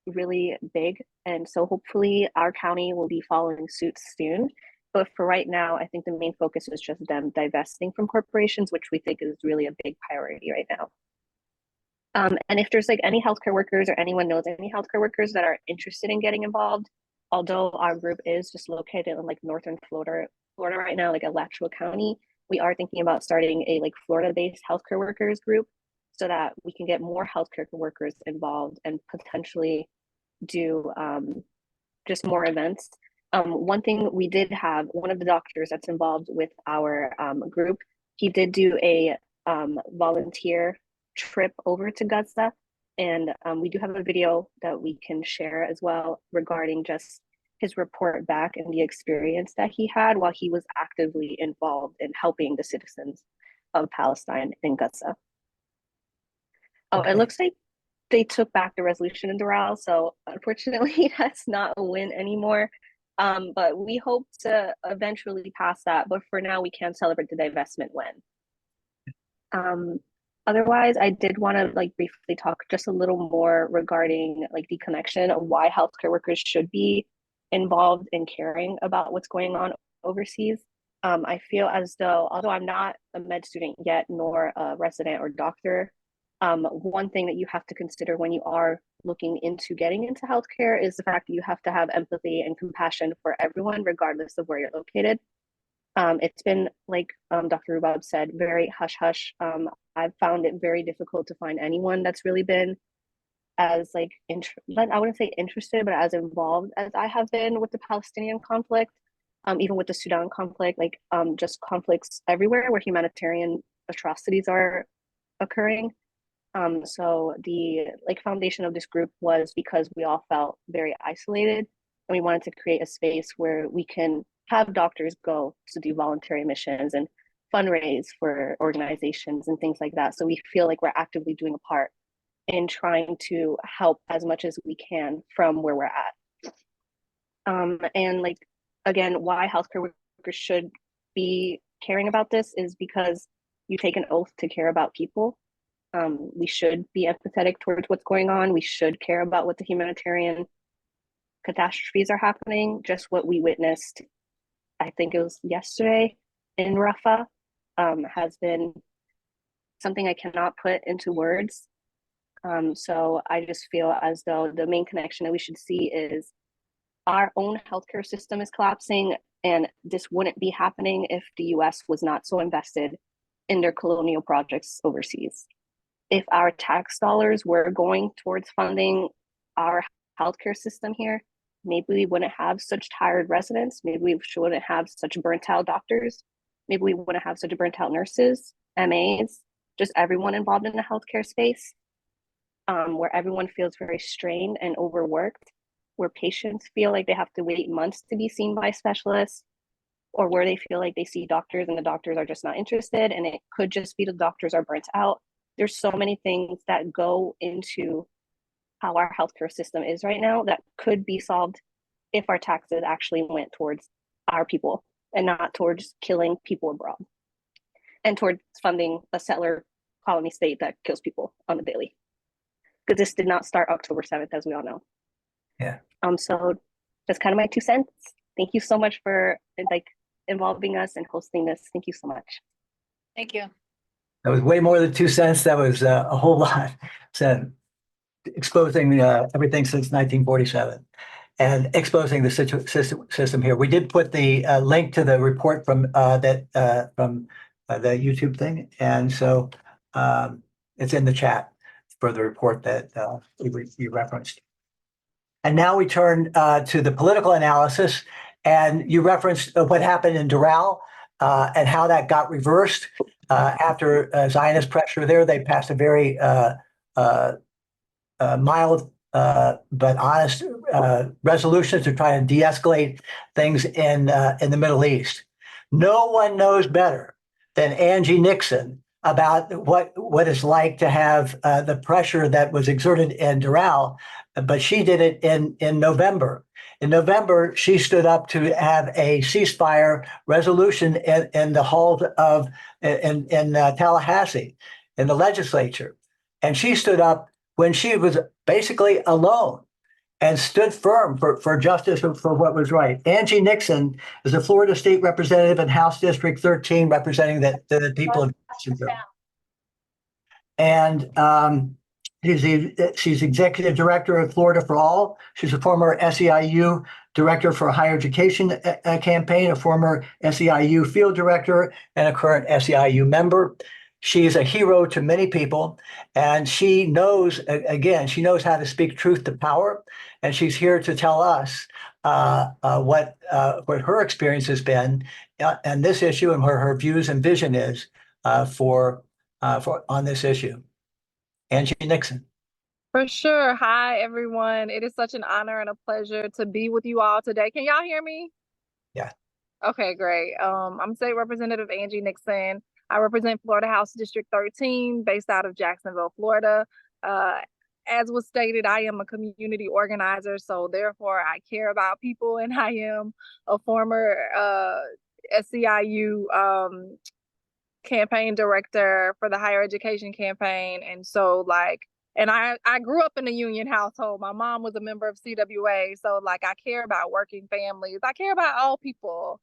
really big. And so hopefully our county will be following suit soon. But for right now, I think the main focus is just them divesting from corporations, which we think is really a big priority right now. And if there's like any healthcare workers or anyone knows any healthcare workers that are interested in getting involved, although our group is just located in like northern Florida right now, like Alachua County, we are thinking about starting a like Florida-based healthcare workers group so that we can get more healthcare workers involved and potentially do just more events. One thing we did have, one of the doctors that's involved with our group, he did do a volunteer trip over to Gaza. And we do have a video that we can share as well regarding just his report back and the experience that he had while he was actively involved in helping the citizens of Palestine in Gaza. Oh, Okay. It looks like they took back the resolution in Doral, so unfortunately that's not a win anymore. But we hope to eventually pass that, but for now we can celebrate the divestment win. Otherwise, I did want to like briefly talk just a little more regarding like the connection of why healthcare workers should be involved in caring about what's going on overseas. I feel as though, although I'm not a med student yet, nor a resident or doctor, one thing that you have to consider when you are looking into getting into healthcare is the fact that you have to have empathy and compassion for everyone, regardless of where you're located. It's been, like Dr. Rubab said, very hush-hush. I've found it very difficult to find anyone that's really been as like, I wouldn't say interested, but as involved as I have been with the Palestinian conflict, even with the Sudan conflict, like just conflicts everywhere where humanitarian atrocities are occurring. So the like foundation of this group was because we all felt very isolated and we wanted to create a space where we can have doctors go to do voluntary missions and fundraise for organizations and things like that. So we feel like we're actively doing a part in trying to help as much as we can from where we're at. And like, again, why healthcare workers should be caring about this is because you take an oath to care about people. We should be empathetic towards what's going on. We should care about what the humanitarian catastrophes are happening. Just what we witnessed, I think it was yesterday in Rafah, has been something I cannot put into words. So I just feel as though the main connection that we should see is our own healthcare system is collapsing, and this wouldn't be happening if the US was not so invested in their colonial projects overseas. If our tax dollars were going towards funding our healthcare system here, maybe we wouldn't have such tired residents. Maybe we shouldn't have such burnt out doctors. Maybe we wouldn't have such burnt out nurses, MAs, just everyone involved in the healthcare space, where everyone feels very strained and overworked, where patients feel like they have to wait months to be seen by specialists, or where they feel like they see doctors and the doctors are just not interested, and it could just be the doctors are burnt out. There's so many things that go into how our healthcare system is right now that could be solved if our taxes actually went towards our people and not towards killing people abroad and towards funding a settler colony state that kills people on the daily. Because this did not start October 7th, as we all know. Yeah. So that's kind of my 2 cents. Thank you so much for like involving us and hosting this. Thank you so much. Thank you. That was way more than 2 cents. That was a whole lot. So exposing everything since 1947 and exposing the system here. We did put the link to the report from the YouTube thing, and so it's in the chat for the report that you referenced. And now we turn to the political analysis, and you referenced what happened in Doral and how that got reversed after Zionist pressure there. They passed a very mild but honest resolution to try to de-escalate things in the Middle East. No one knows better than Angie Nixon about what it's like to have the pressure that was exerted in Doral, but she did it in November. In November, she stood up to have a ceasefire resolution in the hall of in Tallahassee, in the legislature, and she stood up when she was basically alone. and stood firm for justice for what was right. Angie Nixon is a Florida State Representative in House District 13, representing the people of Jacksonville. And she's executive director of Florida for All. She's a former SEIU director for a higher education campaign, a former SEIU field director, and a current SEIU member. She is a hero to many people, and she knows, again, she knows how to speak truth to power, and she's here to tell us what her experience has been on this issue and what her views and vision is for on this issue. Angie Nixon. For sure. Hi, everyone. It is such an honor and a pleasure to be with you all today. Can y'all hear me? Yeah. Okay, great. I'm State Representative Angie Nixon. I represent Florida House District 13, based out of Jacksonville, Florida. As was stated, I am a community organizer, so therefore I care about people, and I am a former SEIU campaign director for the higher education campaign. And so and I grew up in a union household. My mom was a member of CWA. So I care about working families. I care about all people.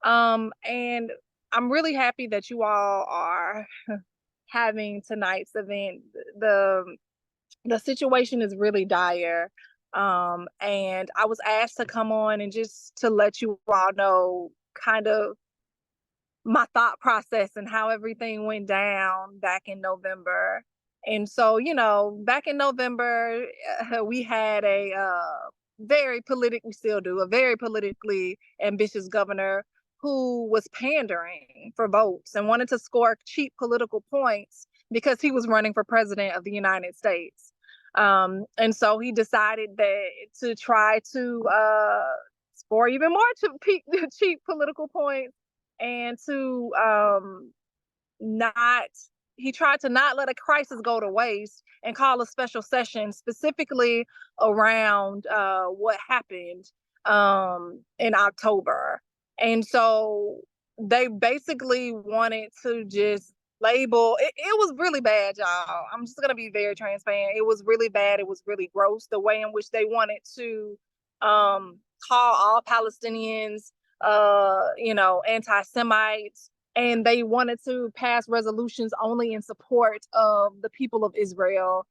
And I'm really happy that you all are having tonight's event. The situation is really dire. And I was asked to come on and just to let you all know kind of my thought process and how everything went down back in November. And so, back in November, we had we still do, a very politically ambitious governor who was pandering for votes and wanted to score cheap political points because he was running for president of the United States. And so he decided that to try to score even more cheap political points, and to he tried to not let a crisis go to waste and call a special session specifically around what happened in October. And so they basically wanted to just label it. It was really bad, y'all. I'm just gonna be very transparent. It was really bad. It was really gross, the way in which they wanted to call all Palestinians anti-Semites, and they wanted to pass resolutions only in support of the people of Israel.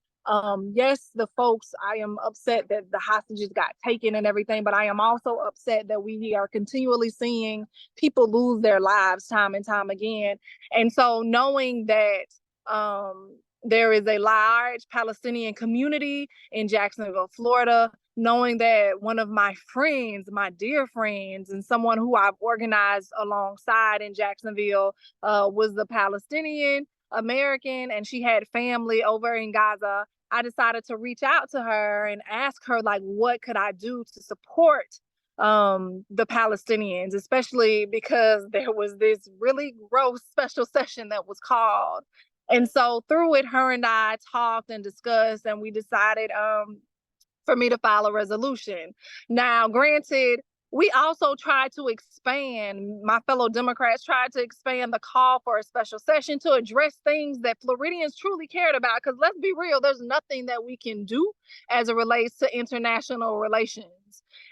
Yes, the folks, I am upset that the hostages got taken and everything, but I am also upset that we are continually seeing people lose their lives time and time again. And so knowing that there is a large Palestinian community in Jacksonville, Florida, knowing that one of my friends, my dear friends, and someone who I've organized alongside in Jacksonville was the Palestinian American, and she had family over in Gaza, I decided to reach out to her and ask her, what could I do to support the Palestinians, especially because there was this really gross special session that was called. And so through it, her and I talked and discussed, and we decided for me to file a resolution. Now, granted, we also tried to expand, my fellow Democrats tried to expand the call for a special session to address things that Floridians truly cared about. Because let's be real, there's nothing that we can do as it relates to international relations.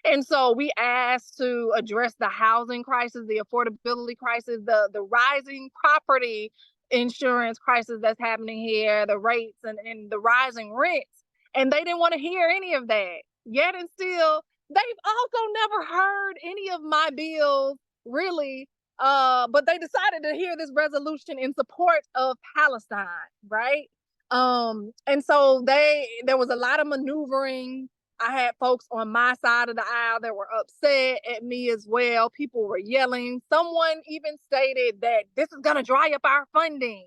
And so we asked to address the housing crisis, the affordability crisis, the rising property insurance crisis that's happening here, the rates and the rising rents. And they didn't want to hear any of that. Yet and still, they've also never heard any of my bills, really. But they decided to hear this resolution in support of Palestine, right? And so there was a lot of maneuvering. I had folks on my side of the aisle that were upset at me as well. People were yelling. Someone even stated that this is going to dry up our funding.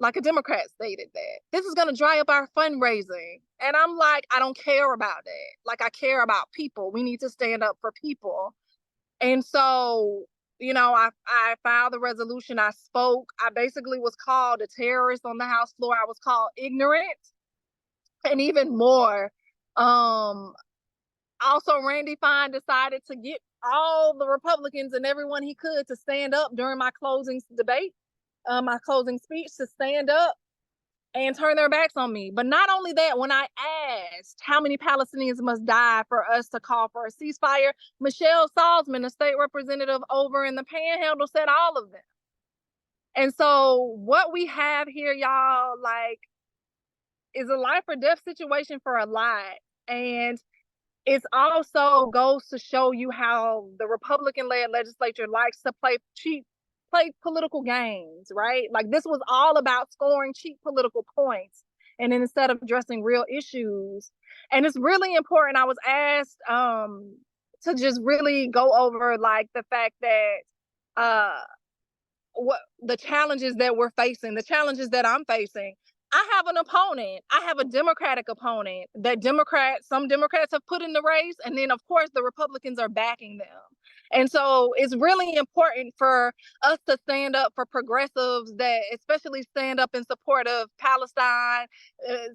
Like a Democrat stated that this is going to dry up our fundraising. And I'm like, I don't care about that. I care about people. We need to stand up for people. And so, I filed the resolution. I spoke. I basically was called a terrorist on the House floor. I was called ignorant. And even more, also Randy Fine decided to get all the Republicans and everyone he could to stand up during my closing debate. My closing speech, to stand up and turn their backs on me. But not only that, when I asked how many Palestinians must die for us to call for a ceasefire, Michelle Salzman, a state representative over in the Panhandle, said all of them. And so what we have here, y'all, like, is a life or death situation for a lot. And it's also goes to show you how the Republican-led legislature likes to play political games, right? Like, this was all about scoring cheap political points, and then instead of addressing real issues. And it's really important. I was asked to just really go over like the fact that what the challenges that we're facing, the challenges that I'm facing. I have an opponent. I have a Democratic opponent that some Democrats have put in the race. And then, of course, the Republicans are backing them. And so it's really important for us to stand up for progressives that especially stand up in support of Palestine,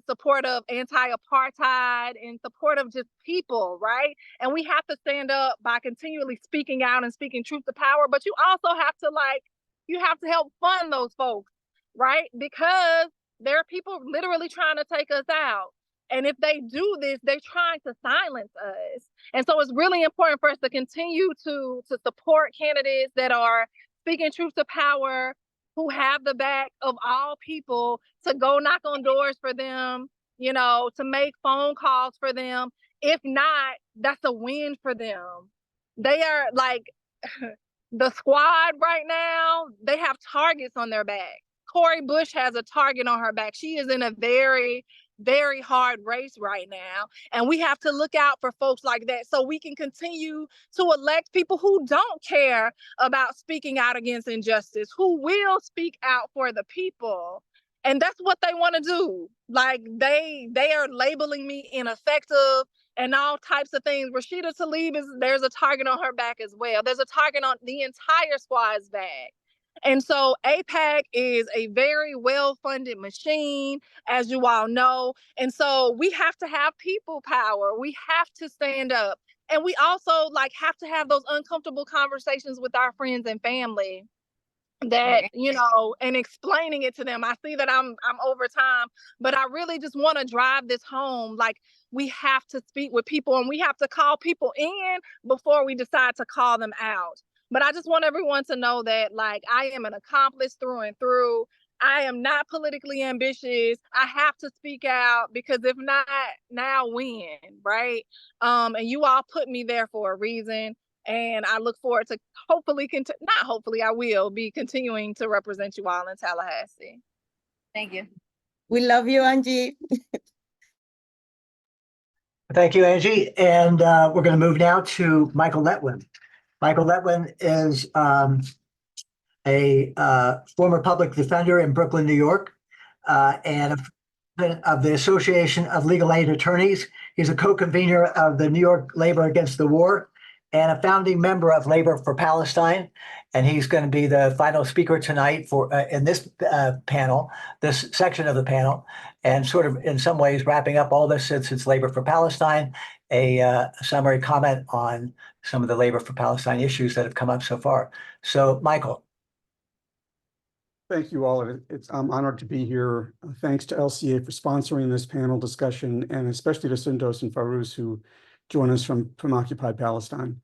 support of anti-apartheid, in support of just people, right? And we have to stand up by continually speaking out and speaking truth to power. But you also have to you have to help fund those folks, right? Because there are people literally trying to take us out. And if they do this, they're trying to silence us. And so it's really important for us to continue to support candidates that are speaking truth to power, who have the back of all people, to go knock on doors for them, you know, to make phone calls for them. If not, that's a win for them. They are like the squad right now, they have targets on their back. Cori Bush has a target on her back. She is in a very, very hard race right now. And we have to look out for folks like that so we can continue to elect people who don't care about speaking out against injustice, who will speak out for the people. And that's what they want to do. Like, they are labeling me ineffective and all types of things. Rashida Tlaib, there's a target on her back as well. There's a target on the entire squad's back. And so AIPAC is a very well-funded machine, as you all know. And so we have to have people power. We have to stand up. And we also have to have those uncomfortable conversations with our friends and family that, you know, and explaining it to them. I see that I'm over time, but I really just want to drive this home. Like, we have to speak with people and we have to call people in before we decide to call them out. But I just want everyone to know that, like, I am an accomplice through and through. I am not politically ambitious. I have to speak out, because if not, now when, right? And you all put me there for a reason. And I look forward to I will be continuing to represent you all in Tallahassee. Thank you. We love you, Angie. Thank you, Angie. And we're going to move now to Michael Letwin. Michael Letwin is a former public defender in Brooklyn, New York, and of the Association of Legal Aid Attorneys. He's a co-convener of the New York Labor Against the War and a founding member of Labor for Palestine. And he's going to be the final speaker tonight for in this panel, this section of the panel, and sort of in some ways wrapping up all this since it's Labor for Palestine, a summary comment on some of the Labor for Palestine issues that have come up so far. So, Michael. Thank you all. I'm honored to be here. Thanks to LCA for sponsoring this panel discussion, and especially to Sundos and Fairouz, who join us from occupied Palestine.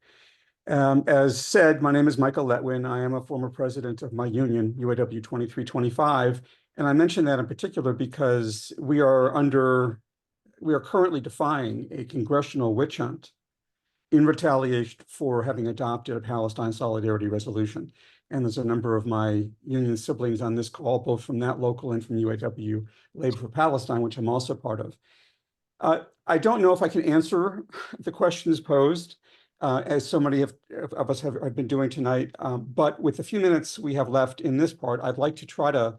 As said, my name is Michael Letwin. I am a former president of my union, UAW 2325. And I mention that in particular because we are currently defying a congressional witch hunt in retaliation for having adopted a Palestine Solidarity Resolution. And there's a number of my union siblings on this call, both from that local and from UAW Labor for Palestine, which I'm also part of. I don't know if I can answer the questions posed, as so many of us have been doing tonight, but with the few minutes we have left in this part, I'd like to try to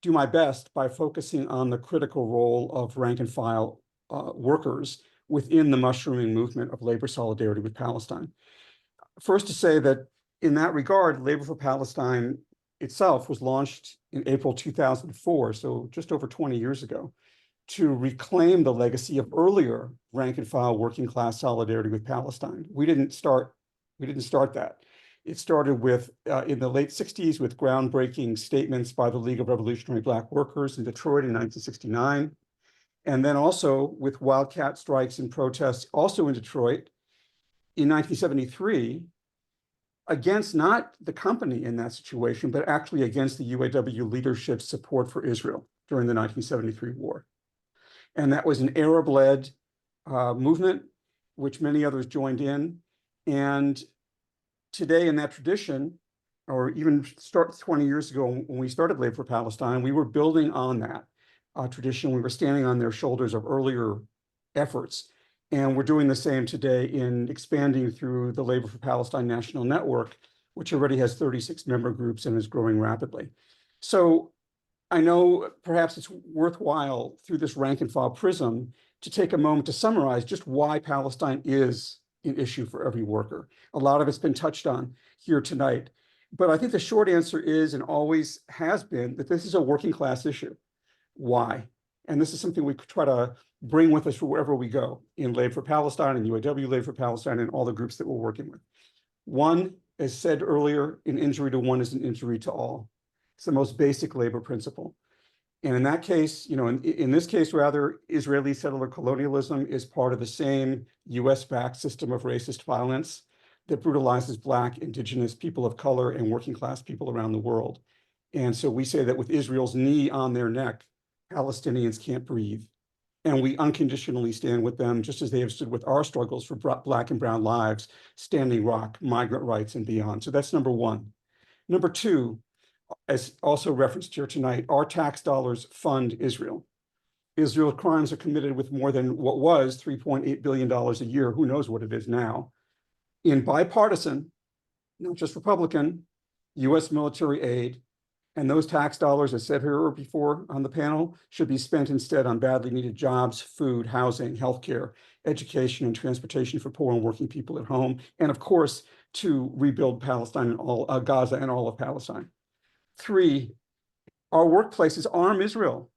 do my best by focusing on the critical role of rank and file workers within the mushrooming movement of labor solidarity with Palestine. First, to say that in that regard, Labor for Palestine itself was launched in April 2004, so just over 20 years ago, to reclaim the legacy of earlier rank and file working class solidarity with Palestine. We didn't start that. It started with, in the late 60s, with groundbreaking statements by the League of Revolutionary Black Workers in Detroit in 1969. And then also with wildcat strikes and protests also in Detroit in 1973, against not the company in that situation, but actually against the UAW leadership's support for Israel during the 1973 war. And that was an Arab-led movement, which many others joined in. And today in that tradition, or even 20 years ago when we started Labor for Palestine, we were building on that tradition. We were standing on their shoulders of earlier efforts. And we're doing the same today in expanding through the Labor for Palestine National Network, which already has 36 member groups and is growing rapidly. So I know perhaps it's worthwhile through this rank and file prism to take a moment to summarize just why Palestine is an issue for every worker. A lot of it's been touched on here tonight, but I think the short answer is and always has been that this is a working class issue. Why? And this is something we could try to bring with us wherever we go in Labor for Palestine and UAW Labor for Palestine and all the groups that we're working with. One, as said earlier, an injury to one is an injury to all. It's the most basic labor principle. And in that case, you know, in this case, rather, Israeli settler colonialism is part of the same US-backed system of racist violence that brutalizes Black, Indigenous, people of color, and working class people around the world. And so we say that with Israel's knee on their neck, Palestinians can't breathe. And we unconditionally stand with them, just as they have stood with our struggles for Black and brown lives, Standing Rock, migrant rights, and beyond. So that's number one. Number two, as also referenced here tonight, our tax dollars fund Israel. Israel's crimes are committed with more than what was $3.8 billion a year, who knows what it is now, in bipartisan, not just Republican, US military aid. And those tax dollars, as said here before on the panel, should be spent instead on badly needed jobs, food, housing, healthcare, education, and transportation for poor and working people at home. And of course, to rebuild Palestine and all Gaza and all of Palestine. Three, our workplaces arm Israel.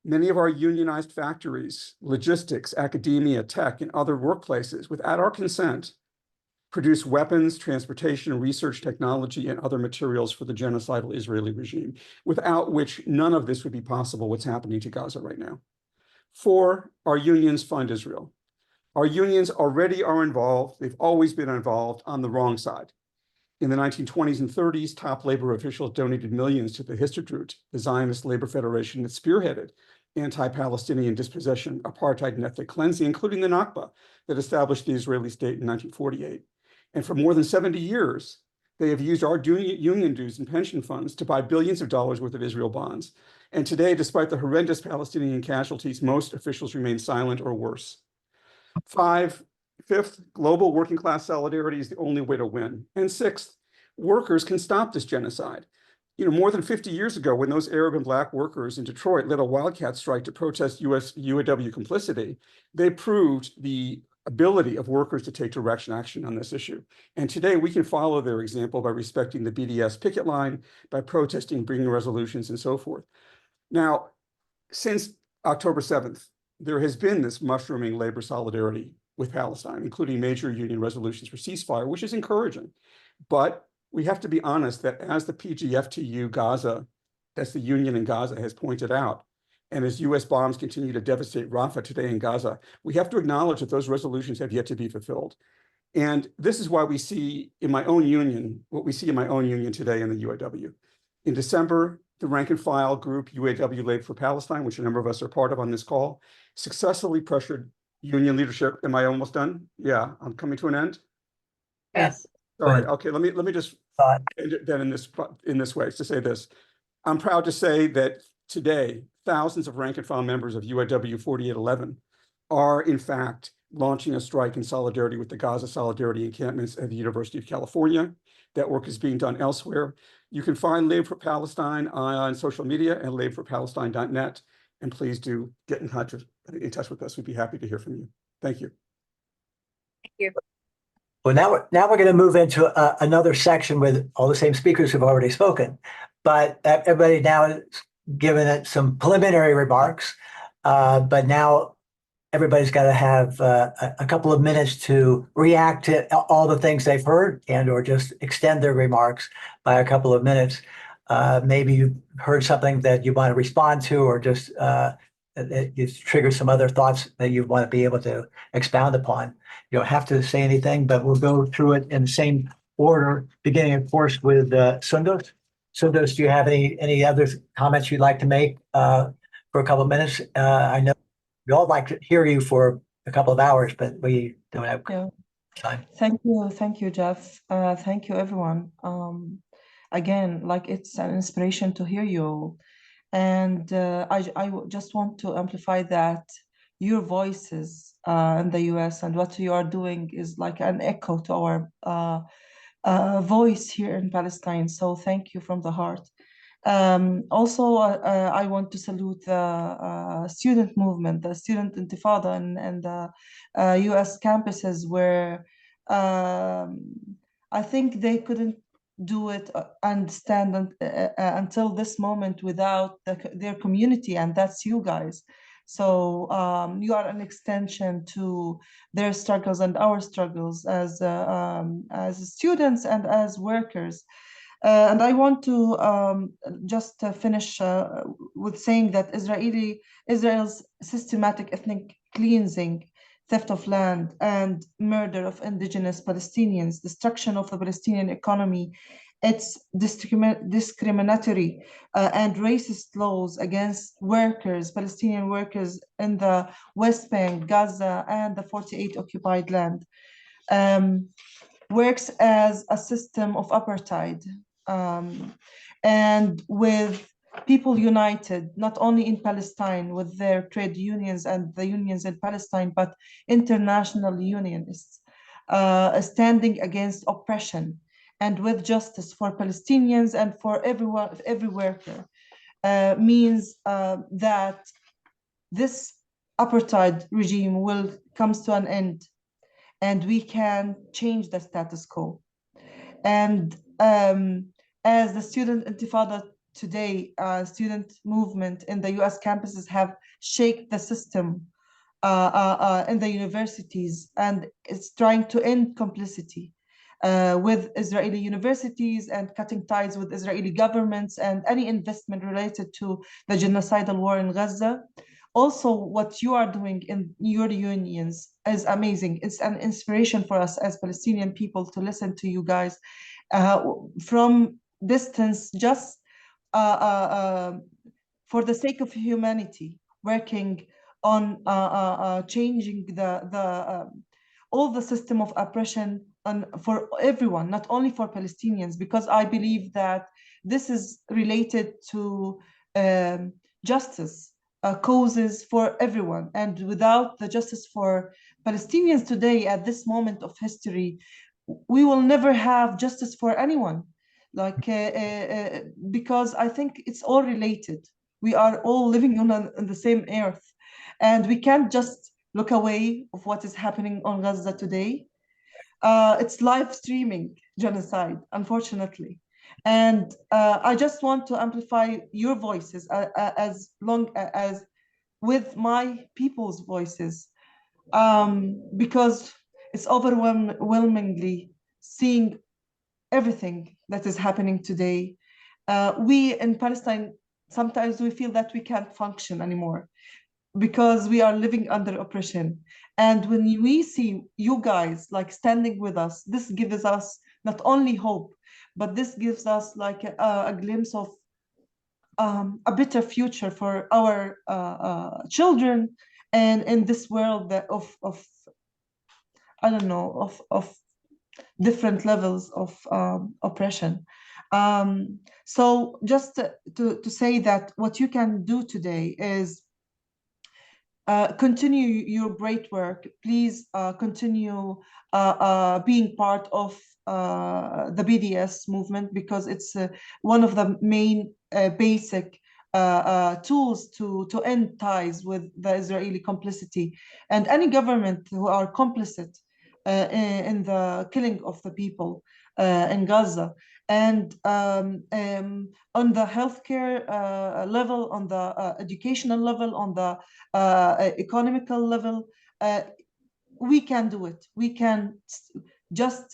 Many of our unionized factories, logistics, academia, tech, and other workplaces, without our consent, produce weapons, transportation, research technology, and other materials for the genocidal Israeli regime, without which none of this would be possible, what's happening to Gaza right now. Four, our unions fund Israel. Our unions already are involved, they've always been involved on the wrong side. In the 1920s and 30s, top labor officials donated millions to the Histadrut, the Zionist labor federation that spearheaded anti-Palestinian dispossession, apartheid, and ethnic cleansing, including the Nakba that established the Israeli state in 1948. And for more than 70 years, they have used our union dues and pension funds to buy billions of dollars worth of Israel bonds. And today, despite the horrendous Palestinian casualties, most officials remain silent or worse. Fifth, global working class solidarity is the only way to win. And sixth, workers can stop this genocide. You know, more than 50 years ago, when those Arab and Black workers in Detroit led a wildcat strike to protest UAW complicity, they proved the ability of workers to take direct action on this issue. And today we can follow their example by respecting the BDS picket line, by protesting, bringing resolutions, and so forth. Now, since October 7th, there has been this mushrooming labor solidarity with Palestine, including major union resolutions for ceasefire, which is encouraging. But we have to be honest that as the PGFTU Gaza, as the union in Gaza has pointed out, and as US bombs continue to devastate Rafah today in Gaza, we have to acknowledge that those resolutions have yet to be fulfilled. And this is why we see in my own union, what we see in my own union today in the UAW. In December, the rank and file group UAW Labor for Palestine, which a number of us are part of on this call, successfully pressured union leadership. Am I almost done? Yeah, I'm coming to an end. Yes. Sorry. Okay, let me just end it then in this way to say this. I'm proud to say that today, thousands of rank and file members of UAW 4811 are in fact launching a strike in solidarity with the Gaza Solidarity encampments at the University of California. That work is being done elsewhere. You can find Labor for Palestine on social media and laborforpalestine.net. And please do get in touch with us. We'd be happy to hear from you. Thank you. Thank you. Well, now we're going to move into another section with all the same speakers who've already spoken. But everybody now has given it some preliminary remarks. But now everybody's got to have a couple of minutes to react to all the things they've heard and or just extend their remarks by a couple of minutes. Maybe you heard something that you want to respond to, or just it triggers some other thoughts that you want to be able to expound upon. You don't have to say anything, but we'll go through it in the same order, beginning, of course, with Sundos. Sundos, do you have any other comments you'd like to make for a couple of minutes? I know we all like to hear you for a couple of hours, but we don't have time. Thank you, Jeff. Thank you, everyone. Again, like, it's an inspiration to hear you. And I just want to amplify that your voices in the US and what you are doing is like an echo to our voice here in Palestine. So thank you from the heart. Also, I want to salute the student movement, the student intifada, and the US campuses, where I think they couldn't do it and stand until this moment without their community, and that's you guys. So you are an extension to their struggles and our struggles as students and as workers. And I want to just finish with saying that Israel's systematic ethnic cleansing, theft of land, and murder of indigenous Palestinians, destruction of the Palestinian economy, its discriminatory and racist laws against workers, Palestinian workers in the West Bank, Gaza, and the 48 occupied land, works as a system of apartheid. And with people united, not only in Palestine with their trade unions and the unions in Palestine, but international unionists standing against oppression and with justice for Palestinians and for everyone, every worker, means that this apartheid regime will comes to an end, and we can change the status quo. And as the student intifada today, student movement in the US campuses have shaped the system in the universities, and it's trying to end complicity with Israeli universities and cutting ties with Israeli governments and any investment related to the genocidal war in Gaza. Also, what you are doing in your unions is amazing. It's an inspiration for us as Palestinian people to listen to you guys from distance, just for the sake of humanity, working on changing all the system of oppression for everyone, not only for Palestinians, because I believe that this is related to justice, causes for everyone. And without the justice for Palestinians today, at this moment of history, we will never have justice for anyone. Like, because I think it's all related. We are all living on the same earth, and we can't just look away of what is happening on Gaza today. It's live streaming genocide, unfortunately. And I just want to amplify your voices as long as with my people's voices, because it's overwhelmingly seeing everything that is happening today. We in Palestine, sometimes we feel that we can't function anymore because we are living under oppression. And when we see you guys like standing with us, this gives us not only hope, but this gives us like a glimpse of a better future for our children, and in this world that of I don't know, of different levels of oppression. So just to say that what you can do today is continue your great work. Please continue being part of the BDS movement, because it's one of the main basic tools to end ties with the Israeli complicity and any government who are complicit in the killing of the people in Gaza. and on the healthcare level, on the educational level, on the economical level. We can do it. We can just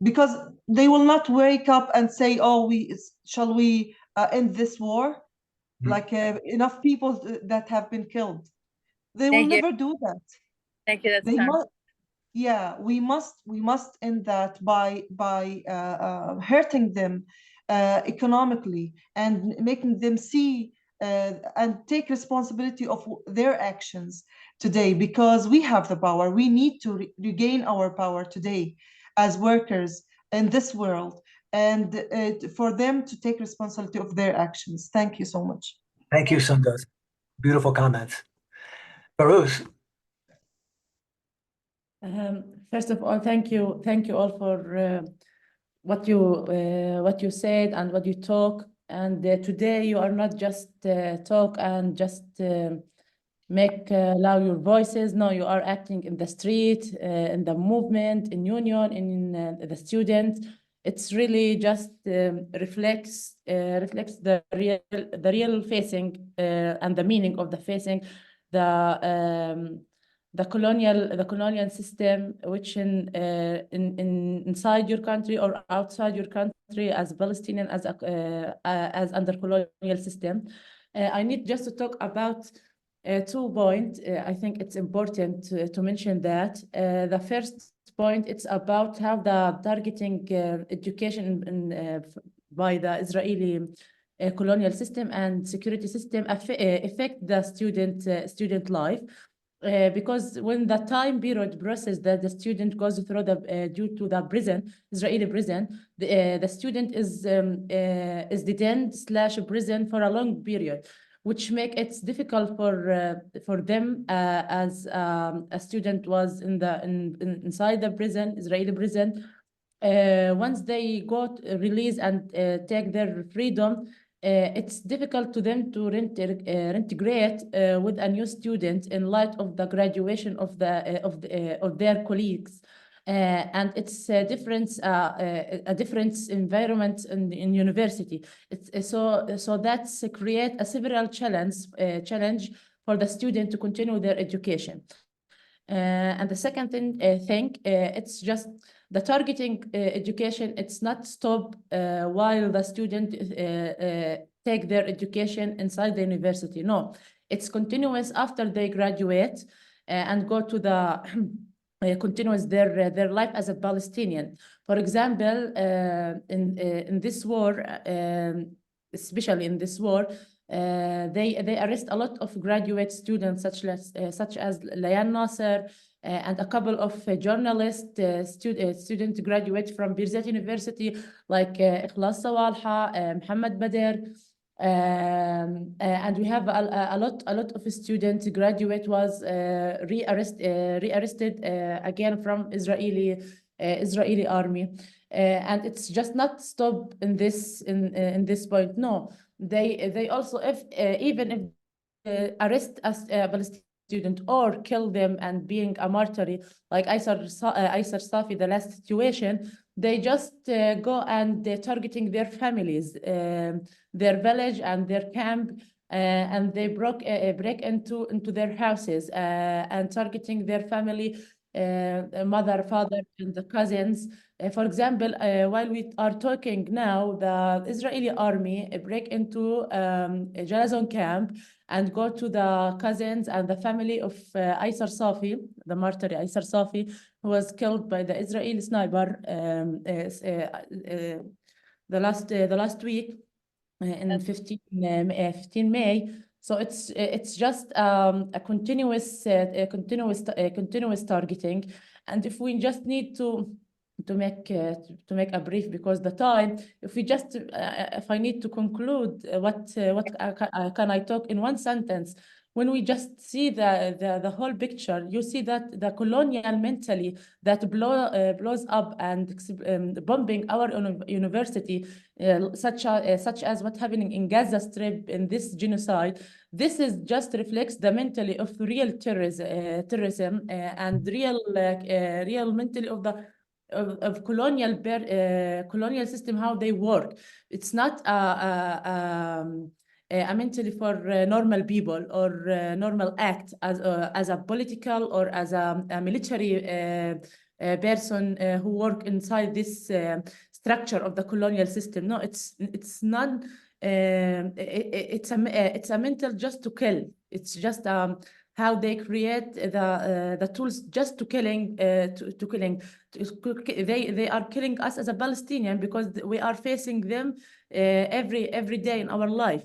because they will not wake up and say, "Oh, shall we end this war?" Like enough people that have been killed. They will never do that. Thank you. That's They time. must. Yeah, we must end that by hurting them economically and making them see and take responsibility of their actions today, because we have the power. We need to regain our power today as workers in this world, and for them to take responsibility of their actions. Thank you so much. Thank you, Sundos. Beautiful comments. Fairouz. First of all, thank you all for what you said and what you talk. And today you are not just talk and just make loud your voices. No, you are acting in the street, in the movement, in union, in the students. It's really just reflects the real facing and the meaning of the facing the colonial system, which inside your country or outside your country, as Palestinian, as under colonial system. I need just to talk about 2 points. I think it's important to mention that. The first point, it's about how the targeting education by the Israeli colonial system and security system affect the student life. Because when the time period process that the student goes through due to the prison, Israeli prison, the student is detained / prison for a long period, which make it difficult for them as a student was inside the prison, Israeli prison. Once they got released and take their freedom, it's difficult to them to reintegrate with a new student in light of the graduation of their colleagues, and it's a different environment in university. So that's create a several challenge for the student to continue their education. And the second thing, it's just the targeting education. It's not stop while the student take their education inside the university. No, it's continuous after they graduate and go to the continuous their life as a Palestinian. For example, in this war, especially in this war, they arrest a lot of graduate students, such as Layan Nasser, and a couple of journalists, student graduate from Birzeit University, like Ikhlas Sawalha, Muhammad Bader, and we have a lot of students graduate was rearrested again from Israeli army, and it's just not stop in this point. No, they also even if arrest a Palestinian student or kill them and being a martyr, like Aysar Safi, the last situation, they just go and they're targeting their families, their village and their camp, and they break into their houses and targeting their family, mother, father, and the cousins. For example, while we are talking now, the Israeli army break into a Jalazon camp and go to the cousins and the family of Aysar Safi, the martyr Aysar Safi, who was killed by the Israeli sniper the last week in 15 May. So it's just a continuous targeting, and if we just need to make a brief, because the time, if we just if I need to conclude what can I talk in one sentence. When we just see the whole picture, you see that the colonial mentally that blows up and bombing our university, such as what's happening in Gaza Strip in this genocide. This is just reflects the mentally of real terrorism and real mentally of the of colonial system, how they work. It's not a mentally for normal people or normal act as a political or as a military person who work inside this structure of the colonial system. No, it's not. It's a mental just to kill. It's just how they create the tools just to killing they are killing us as a Palestinian because we are facing them every day in our life,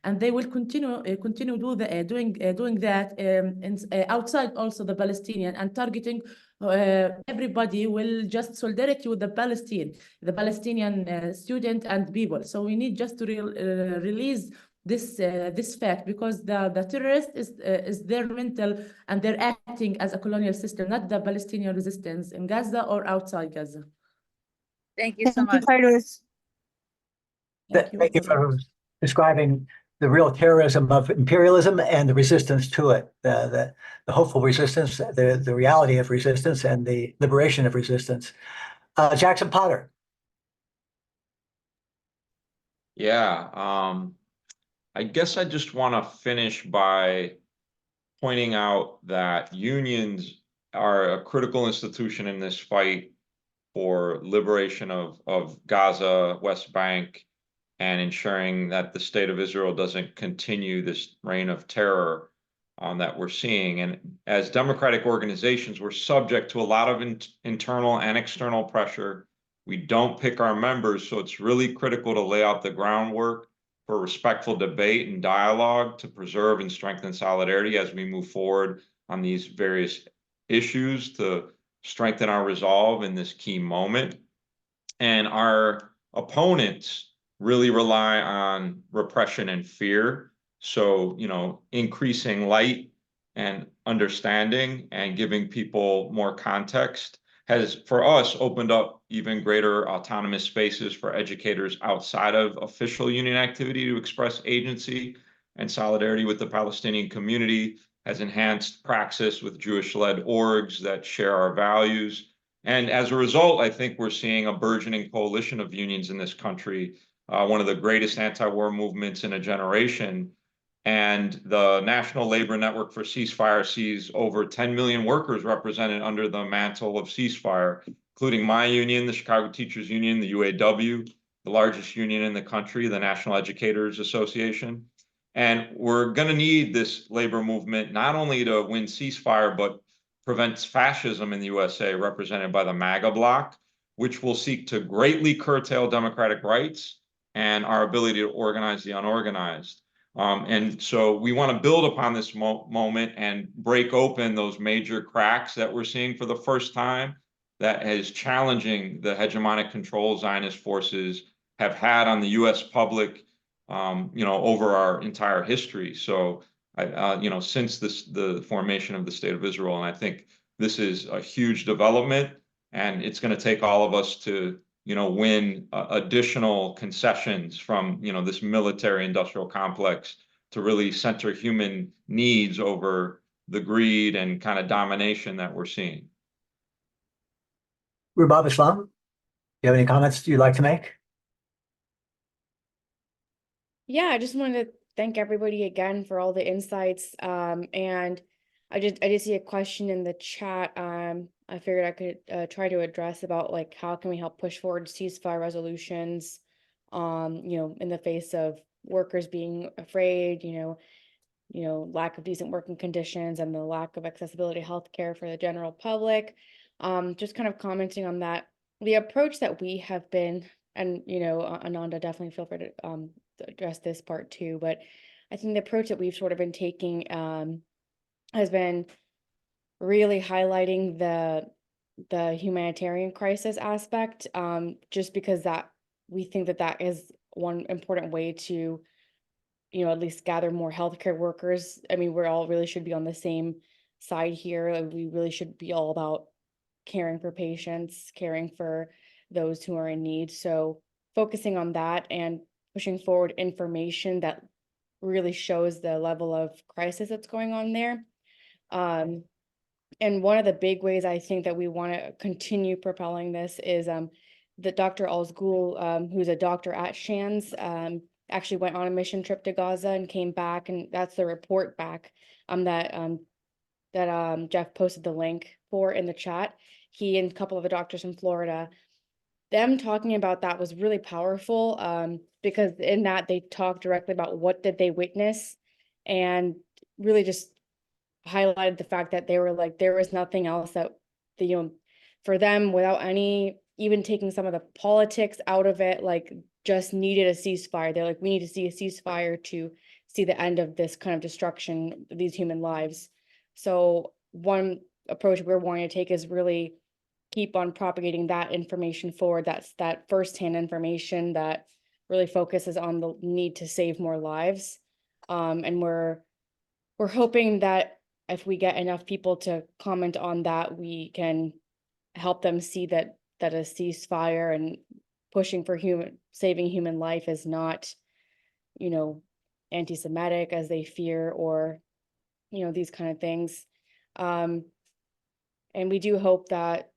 and they will continue doing that outside also the Palestinian and targeting everybody will just solidarity with the Palestinian student and people. So we need just to release this fact, because the terrorist is their mental and they're acting as a colonial system, not the Palestinian resistance in Gaza or outside Gaza. Thank you so much. Fairouz. Thank you for describing the real terrorism of imperialism and the resistance to it, the hopeful resistance, the reality of resistance, and the liberation of resistance. Jackson Potter. Yeah, I guess I just want to finish by pointing out that unions are a critical institution in this fight for liberation of Gaza, West Bank, and ensuring that the state of Israel doesn't continue this reign of terror that we're seeing. And as democratic organizations, we're subject to a lot of internal and external pressure. We don't pick our members, so it's really critical to lay out the groundwork for respectful debate and dialogue to preserve and strengthen solidarity as we move forward on these various issues to strengthen our resolve in this key moment. And our opponents really rely on repression and fear. So, increasing light and understanding and giving people more context has, for us, opened up even greater autonomous spaces for educators outside of official union activity to express agency and solidarity with the Palestinian community, has enhanced praxis with Jewish-led orgs that share our values. And as a result, I think we're seeing a burgeoning coalition of unions in this country, one of the greatest anti-war movements in a generation. And the National Labor Network for Ceasefire sees over 10 million workers represented under the mantle of ceasefire, including my union, the Chicago Teachers Union, the UAW, the largest union in the country, the National Educators Association. And we're going to need this labor movement not only to win ceasefire, but prevents fascism in the USA, represented by the MAGA bloc, which will seek to greatly curtail democratic rights and our ability to organize the unorganized. And so we want to build upon this moment and break open those major cracks that we're seeing for the first time that is challenging the hegemonic control Zionist forces have had on the U.S. public, over our entire history. So, since the formation of the State of Israel, and I think this is a huge development, and it's going to take all of us to win additional concessions from, this military industrial complex to really center human needs over the greed and kind of domination that we're seeing. Rubab Islam, do you have any comments you'd like to make? Yeah, I just wanted to thank everybody again for all the insights. And I did see a question in the chat. I figured I could try to address about like how can we help push forward ceasefire resolutions, in the face of workers being afraid, lack of decent working conditions and the lack of accessibility to healthcare for the general public. Just kind of commenting on that, the approach that we have been, and Ananda, definitely feel free to address this part too, but I think the approach that we've sort of been taking has been really highlighting the humanitarian crisis aspect, just because that we think that is one important way to, at least gather more healthcare workers. I mean, we're all really should be on the same side here. Like, we really should be all about caring for patients, caring for those who are in need. So focusing on that and pushing forward information that really shows the level of crisis that's going on there. And one of the big ways I think that we want to continue propelling this is that Dr. Al-Ghul, who's a doctor at Shands, actually went on a mission trip to Gaza and came back, and that's the report back that Jeff posted the link for in the chat. He and a couple of the doctors in Florida, them talking about that was really powerful, because in that they talked directly about what did they witness, and really just highlighted the fact that they were like, there was nothing else that for them, without any, even taking some of the politics out of it, like just needed a ceasefire. They're like, we need to see a ceasefire to see the end of this kind of destruction of these human lives. So one approach we're wanting to take is really keep on propagating that information forward. That's that firsthand information that really focuses on the need to save more lives. And we're hoping that if we get enough people to comment on that, we can help them see that a ceasefire and pushing for saving human life is not, anti-Semitic as they fear, or, these kind of things. And we do hope that,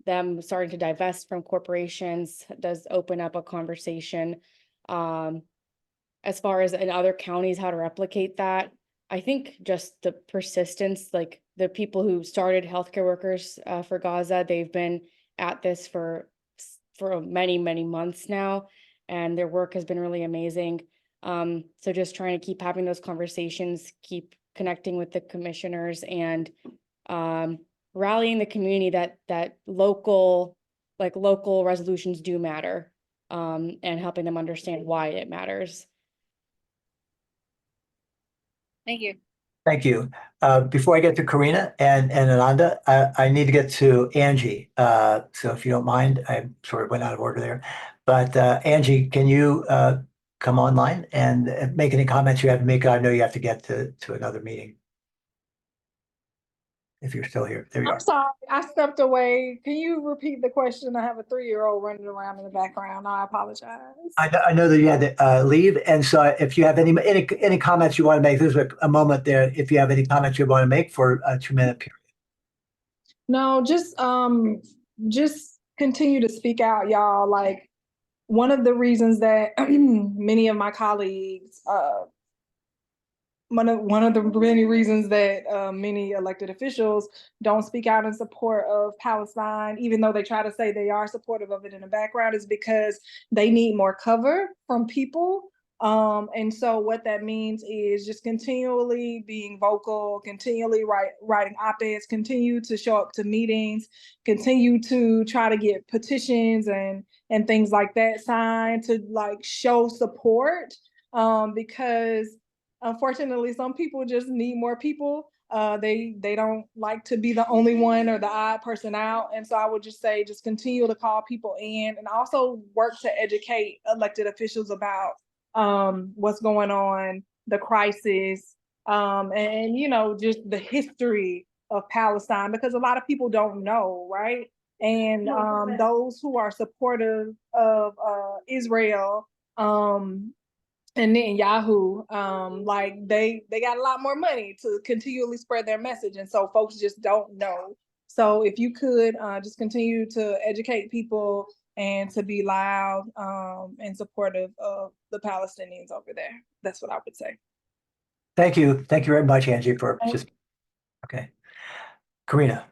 them starting to divest from corporations does open up a conversation. As far as in other counties, how to replicate that, I think just the persistence, like the people who started healthcare workers for Gaza, they've been at this for many, many months now, and their work has been really amazing. So just trying to keep having those conversations, keep connecting with the commissioners, and rallying the community that local resolutions do matter, and helping them understand why it matters. Thank you. Thank you. Before I get to Corinna and Ananda, I need to get to Angie. So if you don't mind, I sort of went out of order there. But Angie, can you come online and make any comments you have to make? I know you have to get to another meeting. If you're still here, there you are. I'm sorry, I stepped away. Can you repeat the question? I have a 3-year-old running around in the background. I apologize. I know that you had to leave, and so if you have any comments you want to make, there's a moment there. If you have any comments you want to make for a 2-minute period. No, just continue to speak out, y'all. Like, one of the reasons that many of my colleagues, one of the many reasons that many elected officials don't speak out in support of Palestine, even though they try to say they are supportive of it in the background, is because they need more cover from people. And so what that means is just continually being vocal, continually writing op-eds, continue to show up to meetings, continue to try to get petitions and things like that signed to like show support, because unfortunately, some people just need more people. They don't like to be the only one or the odd person out. And so I would just say, just continue to call people in, and also work to educate elected officials about what's going on, the crisis, and just the history of Palestine, because a lot of people don't know, right? And those who are supportive of Israel, and then Yahoo, like they got a lot more money to continually spread their message, and so folks just don't know. So if you could just continue to educate people and to be loud and supportive of the Palestinians over there, that's what I would say. Thank you very much, Angie, for just okay. Corinna.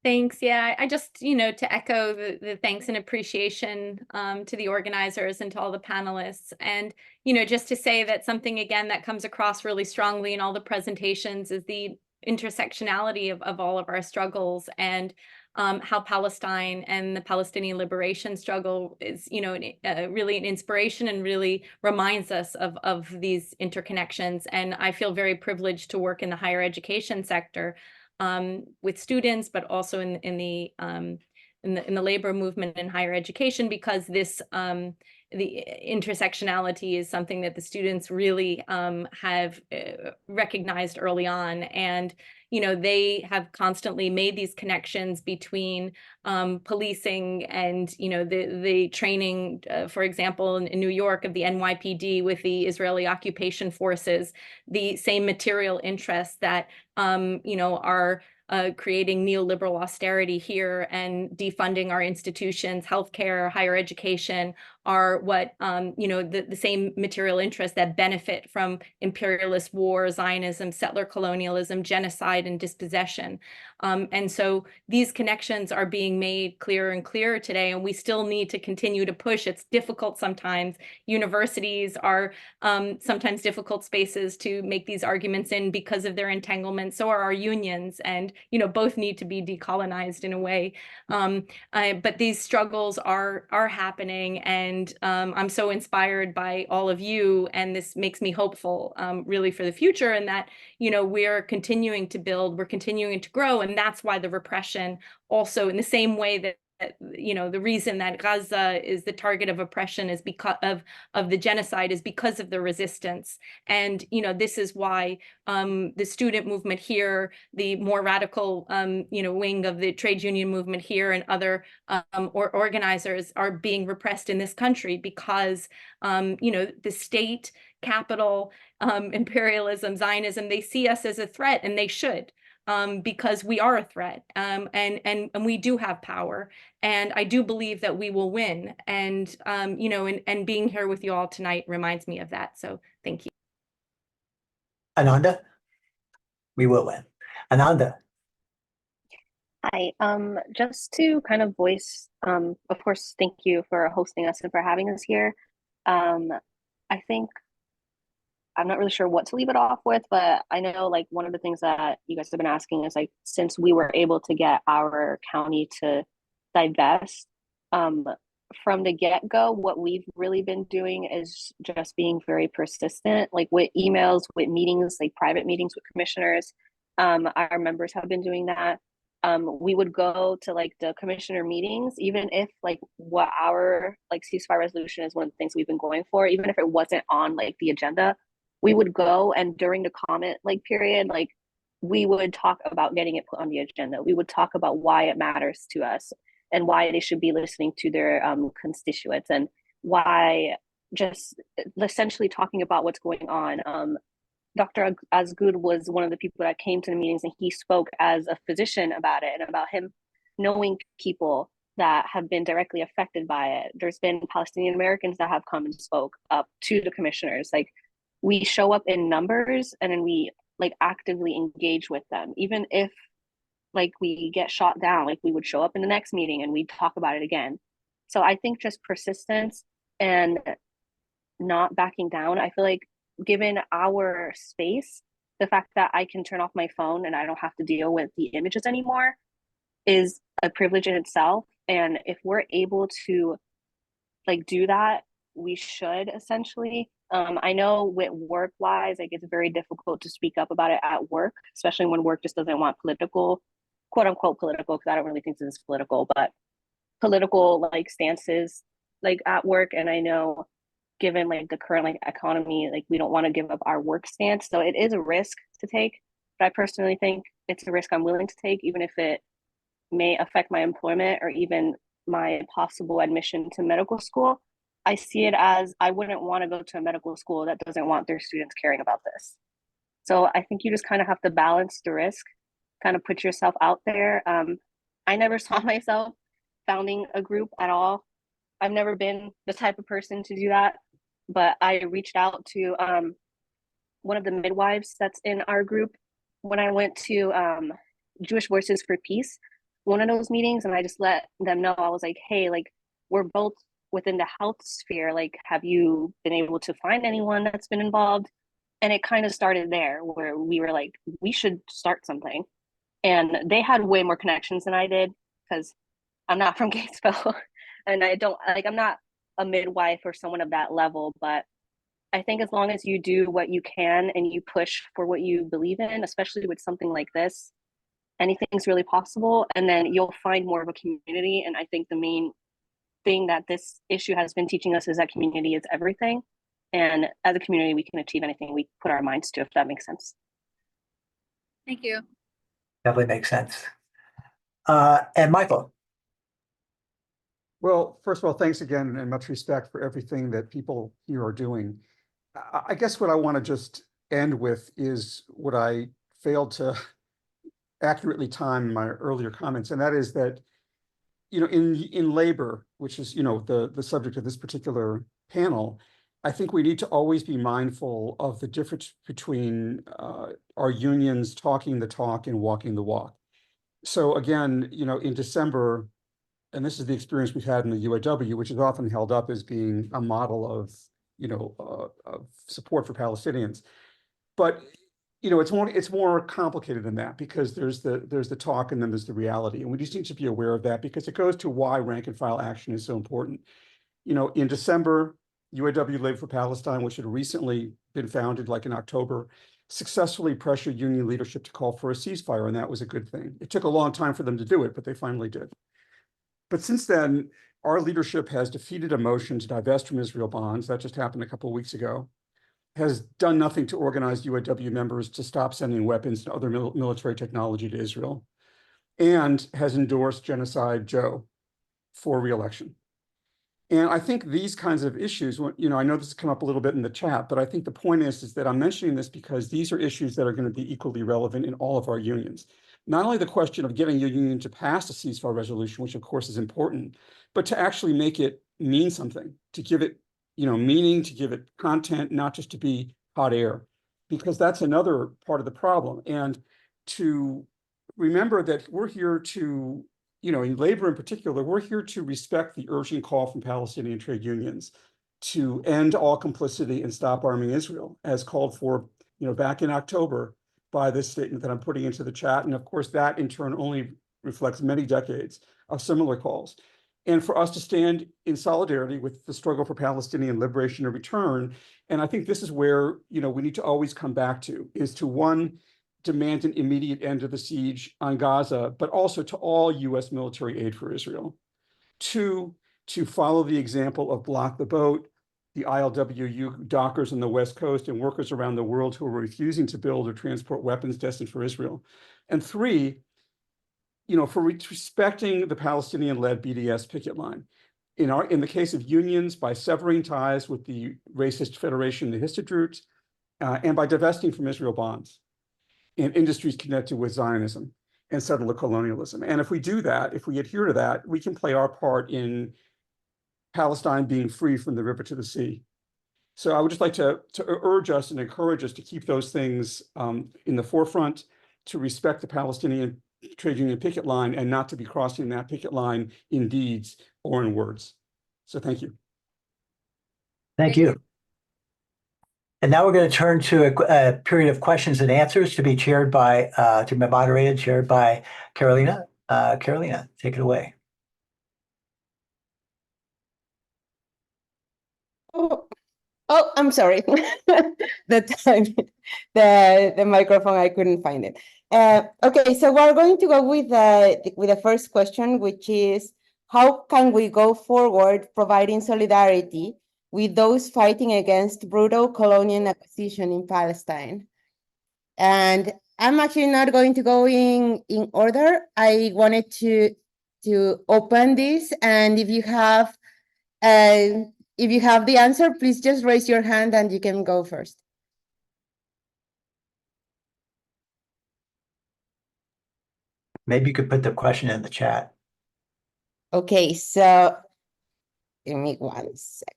Thanks. Yeah, I just, to echo the thanks and appreciation to the organizers and to all the panelists. And, just to say that something, again, that comes across really strongly in all the presentations is the intersectionality of all of our struggles, and how Palestine and the Palestinian liberation struggle is, really an inspiration and really reminds us of these interconnections. And I feel very privileged to work in the higher education sector, with students, but also in the labor movement in higher education, because this the intersectionality is something that the students really have recognized early on. And they have constantly made these connections between policing and, the training, for example, in New York of the NYPD with the Israeli occupation forces, the same material interests that, are creating neoliberal austerity here and defunding our institutions, healthcare, higher education, are what, the same material interests that benefit from imperialist war, Zionism, settler colonialism, genocide, and dispossession. And so these connections are being made clearer and clearer today, and we still need to continue to push. It's difficult sometimes. Universities are sometimes difficult spaces to make these arguments in because of their entanglement. So are our unions, and both need to be decolonized in a way. But these struggles are happening, and I'm so inspired by all of you, and this makes me hopeful, really, for the future, and that we're continuing to build, we're continuing to grow, and that's why the repression also, in the same way that the reason that Gaza is the target of oppression is because of the genocide is because of the resistance. And this is why the student movement here, the more radical wing of the trade union movement here, and other organizers are being repressed in this country because the state, capital, imperialism, Zionism, they see us as a threat, and they should. Because we are a threat, and we do have power, and I do believe that we will win. And and being here with you all tonight reminds me of that. So thank you. Ananda, we will win. Ananda. Hi, just to kind of voice, of course, thank you for hosting us and for having us here. I think I'm not really sure what to leave it off with, but I know like one of the things that you guys have been asking is like, since we were able to get our county to divest, from the get-go, what we've really been doing is just being very persistent, like with emails, with meetings, like private meetings with commissioners. Our members have been doing that. We would go to like the commissioner meetings, even if like what our like ceasefire resolution is one of the things we've been going for, even if it wasn't on like the agenda, we would go, and during the comment like period, like we would talk about getting it put on the agenda. We would talk about why it matters to us and why they should be listening to their constituents, and why just essentially talking about what's going on. Dr. Asgood was one of the people that came to the meetings, and he spoke as a physician about it and about him knowing people that have been directly affected by it. There's been Palestinian Americans that have come and spoke up to the commissioners. Like, we show up in numbers, and then we like actively engage with them. Even if like we get shot down, like we would show up in the next meeting and we'd talk about it again. So I think just persistence and not backing down. I feel like given our space, the fact that I can turn off my phone and I don't have to deal with the images anymore is a privilege in itself. And if we're able to like do that, we should essentially. I know with work wise, like it's very difficult to speak up about it at work, especially when work just doesn't want political, quote unquote political, because I don't really think this is political, but political like stances like at work. And I know given like the current like economy, like we don't want to give up our work stance. So it is a risk to take, but I personally think it's a risk I'm willing to take, even if it may affect my employment or even my possible admission to medical school. I see it as I wouldn't want to go to a medical school that doesn't want their students caring about this. So I think you just kind of have to balance the risk, kind of put yourself out there. I never saw myself founding a group at all. I've never been the type of person to do that, but I reached out to one of the midwives that's in our group when I went to Jewish Voices for Peace, one of those meetings, and I just let them know, I was like, hey, like we're both within the health sphere, like have you been able to find anyone that's been involved? And it kind of started there, where we were like, we should start something. And they had way more connections than I did, because I'm not from Gatesville and I don't like, I'm not a midwife or someone of that level, but I think as long as you do what you can and you push for what you believe in, especially with something like this, anything's really possible. And then you'll find more of a community. And I think the main thing that this issue has been teaching us is that community is everything. And as a community, we can achieve anything we put our minds to, if that makes sense. Thank you. Definitely makes sense. And Michael. Well, first of all, thanks again and much respect for everything that people here are doing. I guess what I want to just end with is what I failed to accurately time in my earlier comments, and that is that, you know, in labor, which is, you know, the subject of this particular panel, I think we need to always be mindful of the difference between our unions talking the talk and walking the walk. So again, you know, in December, and this is the experience we've had in the UAW, which is often held up as being a model of, you know, of support for Palestinians. But, you know, it's more complicated than that, because there's the talk and then there's the reality. And we just need to be aware of that, because it goes to why rank and file action is so important. You know, in December, UAW Labor for Palestine, which had recently been founded like in October, successfully pressured union leadership to call for a ceasefire, and that was a good thing. It took a long time for them to do it, but they finally did. But since then, our leadership has defeated a motion to divest from Israel bonds. That just happened a couple of weeks ago. Has done nothing to organize UAW members to stop sending weapons and other military technology to Israel, and has endorsed Genocide Joe for re-election. And I think these kinds of issues, you know, I know this has come up a little bit in the chat, but I think the point is that I'm mentioning this because these are issues that are going to be equally relevant in all of our unions. Not only the question of getting your union to pass a ceasefire resolution, which of course is important, but to actually make it mean something, to give it, you know, meaning, to give it content, not just to be hot air, because that's another part of the problem. And to remember that we're here to, you know, in labor in particular, we're here to respect the urgent call from Palestinian trade unions to end all complicity and stop arming Israel, as called for, you know, back in October by this statement that I'm putting into the chat. And of course, that in turn only reflects many decades of similar calls. And for us to stand in solidarity with the struggle for Palestinian liberation and return. And I think this is where, you know, we need to always come back to, is to, one, demand an immediate end to the siege on Gaza, but also to all US military aid for Israel. Two, to follow the example of Block the Boat, the ILWU dockers on the West Coast and workers around the world who are refusing to build or transport weapons destined for Israel. And three, you know, for respecting the Palestinian-led BDS picket line. In the case of unions, by severing ties with the racist federation, the Histadrut, and by divesting from Israel bonds and industries connected with Zionism and settler colonialism. And if we do that, if we adhere to that, we can play our part in Palestine being free from the river to the sea. So I would just like to urge us and encourage us to keep those things in the forefront, to respect the Palestinian trade union picket line and not to be crossing that picket line in deeds or in words. So thank you. Thank you. And now we're going to turn to a period of questions and answers to be chaired by, to be moderated, chaired by Carolina. Carolina, take it away. Oh, I'm sorry. The microphone, I couldn't find it. Okay, so we're going to go with the first question, which is, how can we go forward providing solidarity with those fighting against brutal colonial acquisition in Palestine? And I'm actually not going to go in order. I wanted to open this, and if you have the answer, please just raise your hand and you can go first. Maybe you could put the question in the chat. Okay, so give me 1 second.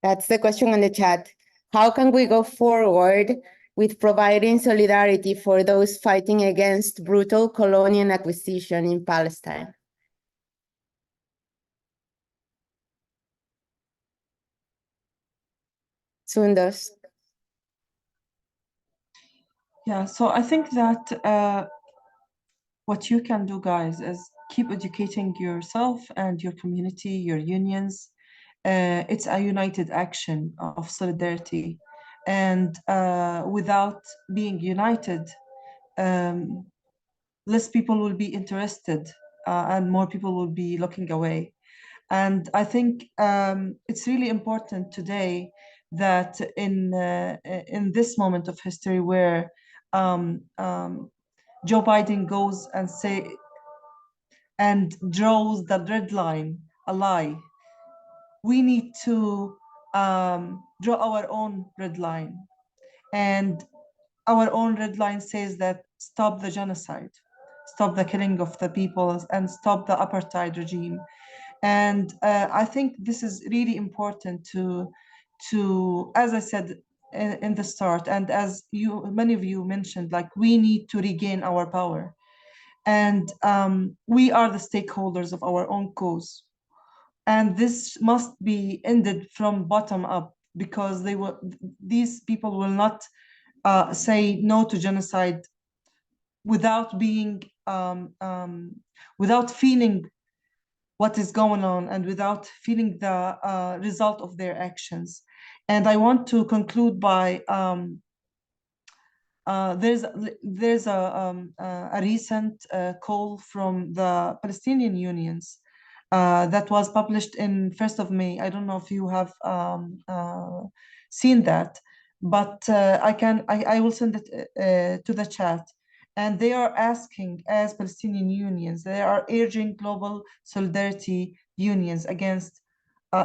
That's the question on the chat. How can we go forward with providing solidarity for those fighting against brutal colonial acquisition in Palestine? Sundos. Yeah, so I think that what you can do, guys, is keep educating yourself and your community, your unions. It's a united action of solidarity and without being united, less people will be interested and more people will be looking away. And I think it's really important today that in this moment of history where Joe Biden goes and draws the red line, a lie, we need to draw our own red line. And our own red line says that stop the genocide, stop the killing of the people, and stop the apartheid regime. And I think this is really important to, as I said in the start, and as many of you mentioned, like we need to regain our power. And we are the stakeholders of our own cause. And this must be ended from bottom up, because these people will not say no to genocide without being without feeling what is going on and without feeling the result of their actions. And I want to conclude by there's a recent call from the Palestinian unions that was published in 1st of May. I don't know if you have seen that, but I will send it to the chat. And they are asking, as Palestinian unions, they are urging global solidarity unions against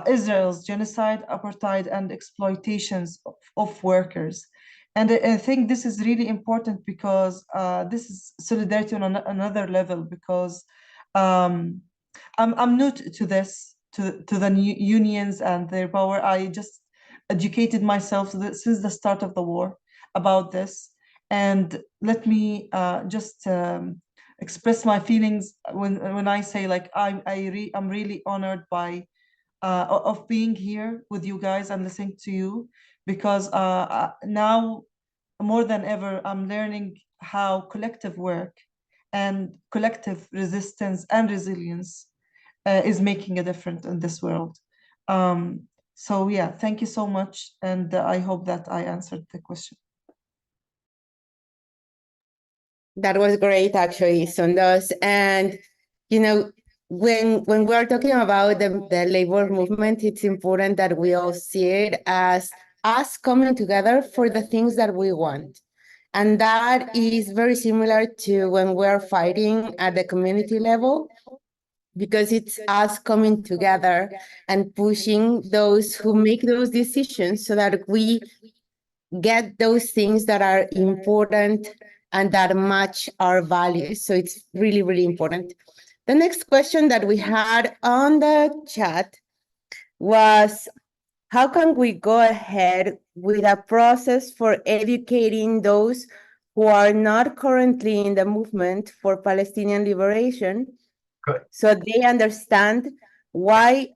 Israel's genocide, apartheid, and exploitations of workers. And I think this is really important because this is solidarity on another level, because I'm new to this, to the unions and their power. I just educated myself since the start of the war about this. And let me just express my feelings when I say, like, I'm really honored by of being here with you guys and listening to you, because now more than ever I'm learning how collective work and collective resistance and resilience is making a difference in this world. So yeah, thank you so much, and I hope that I answered the question. That was great, actually, Sundos. And when we are talking about the labor movement, it's important that we all see it as us coming together for the things that we want. And that is very similar to when we're fighting at the community level, because it's us coming together and pushing those who make those decisions so that we get those things that are important and that match our values. So it's really, really important. The next question that we had on the chat was, how can we go ahead with a process for educating those who are not currently in the movement for Palestinian liberation, so they understand why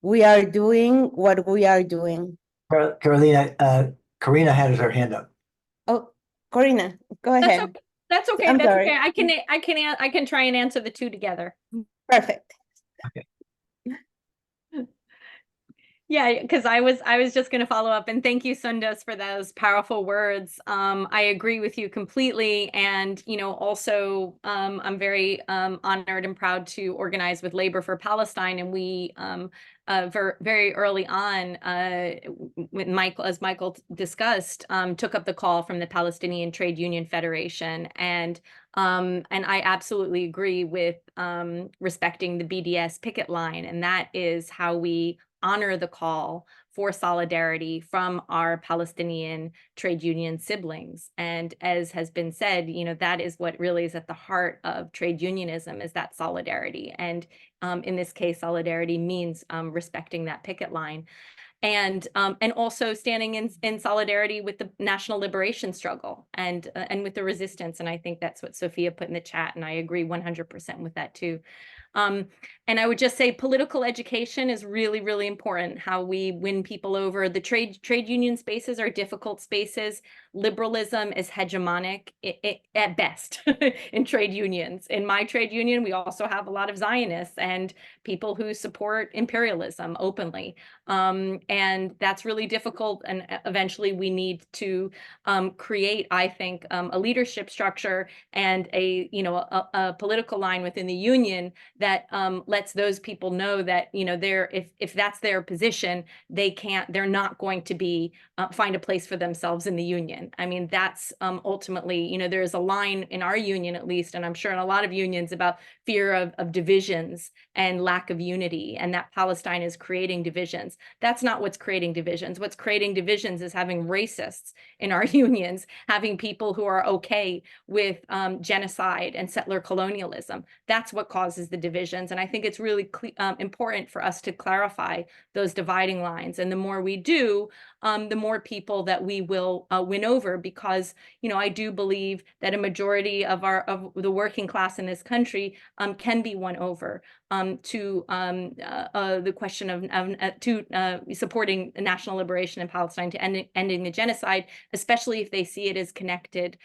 we are doing what we are doing? Carolina, Corinna has her hand up. Oh, Corinna, go ahead. That's okay. I'm That's sorry. okay. I can try and answer the two together. Perfect. Okay. Yeah, because I was just going to follow up, and thank you, Sundos, for those powerful words. I agree with you completely, and also I'm very honored and proud to organize with Labor for Palestine, and we very early on, when as Michael discussed, took up the call from the Palestinian Trade Union Federation, and I absolutely agree with respecting the BDS picket line, and that is how we honor the call for solidarity from our Palestinian trade union siblings. And as has been said, that is what really is at the heart of trade unionism, is that solidarity. And in this case, solidarity means respecting that picket line. And also standing in solidarity with the national liberation struggle and with the resistance. And I think that's what Sophia put in the chat, and I agree 100% with that too. And I would just say political education is really, really important, how we win people over. The trade union spaces are difficult spaces. liberalism is hegemonic at best in trade unions. In my trade union, we also have a lot of Zionists and people who support imperialism openly. And that's really difficult. And eventually we need to create, I think, a leadership structure and a political line within the union that lets those people know that, if that's their position, they're not going to be find a place for themselves in the union. I mean, that's ultimately, there's a line in our union, at least, and I'm sure in a lot of unions, about fear of divisions and lack of unity, and that Palestine is creating divisions. That's not what's creating divisions. What's creating divisions is having racists in our unions, having people who are okay with genocide and settler colonialism. That's what causes the divisions. And I think it's really important for us to clarify those dividing lines. And the more we do, the more people that we will win over, because, I do believe that a majority of the working class in this country can be won over to the question of supporting national liberation in Palestine, to ending the genocide, especially if they see it as connected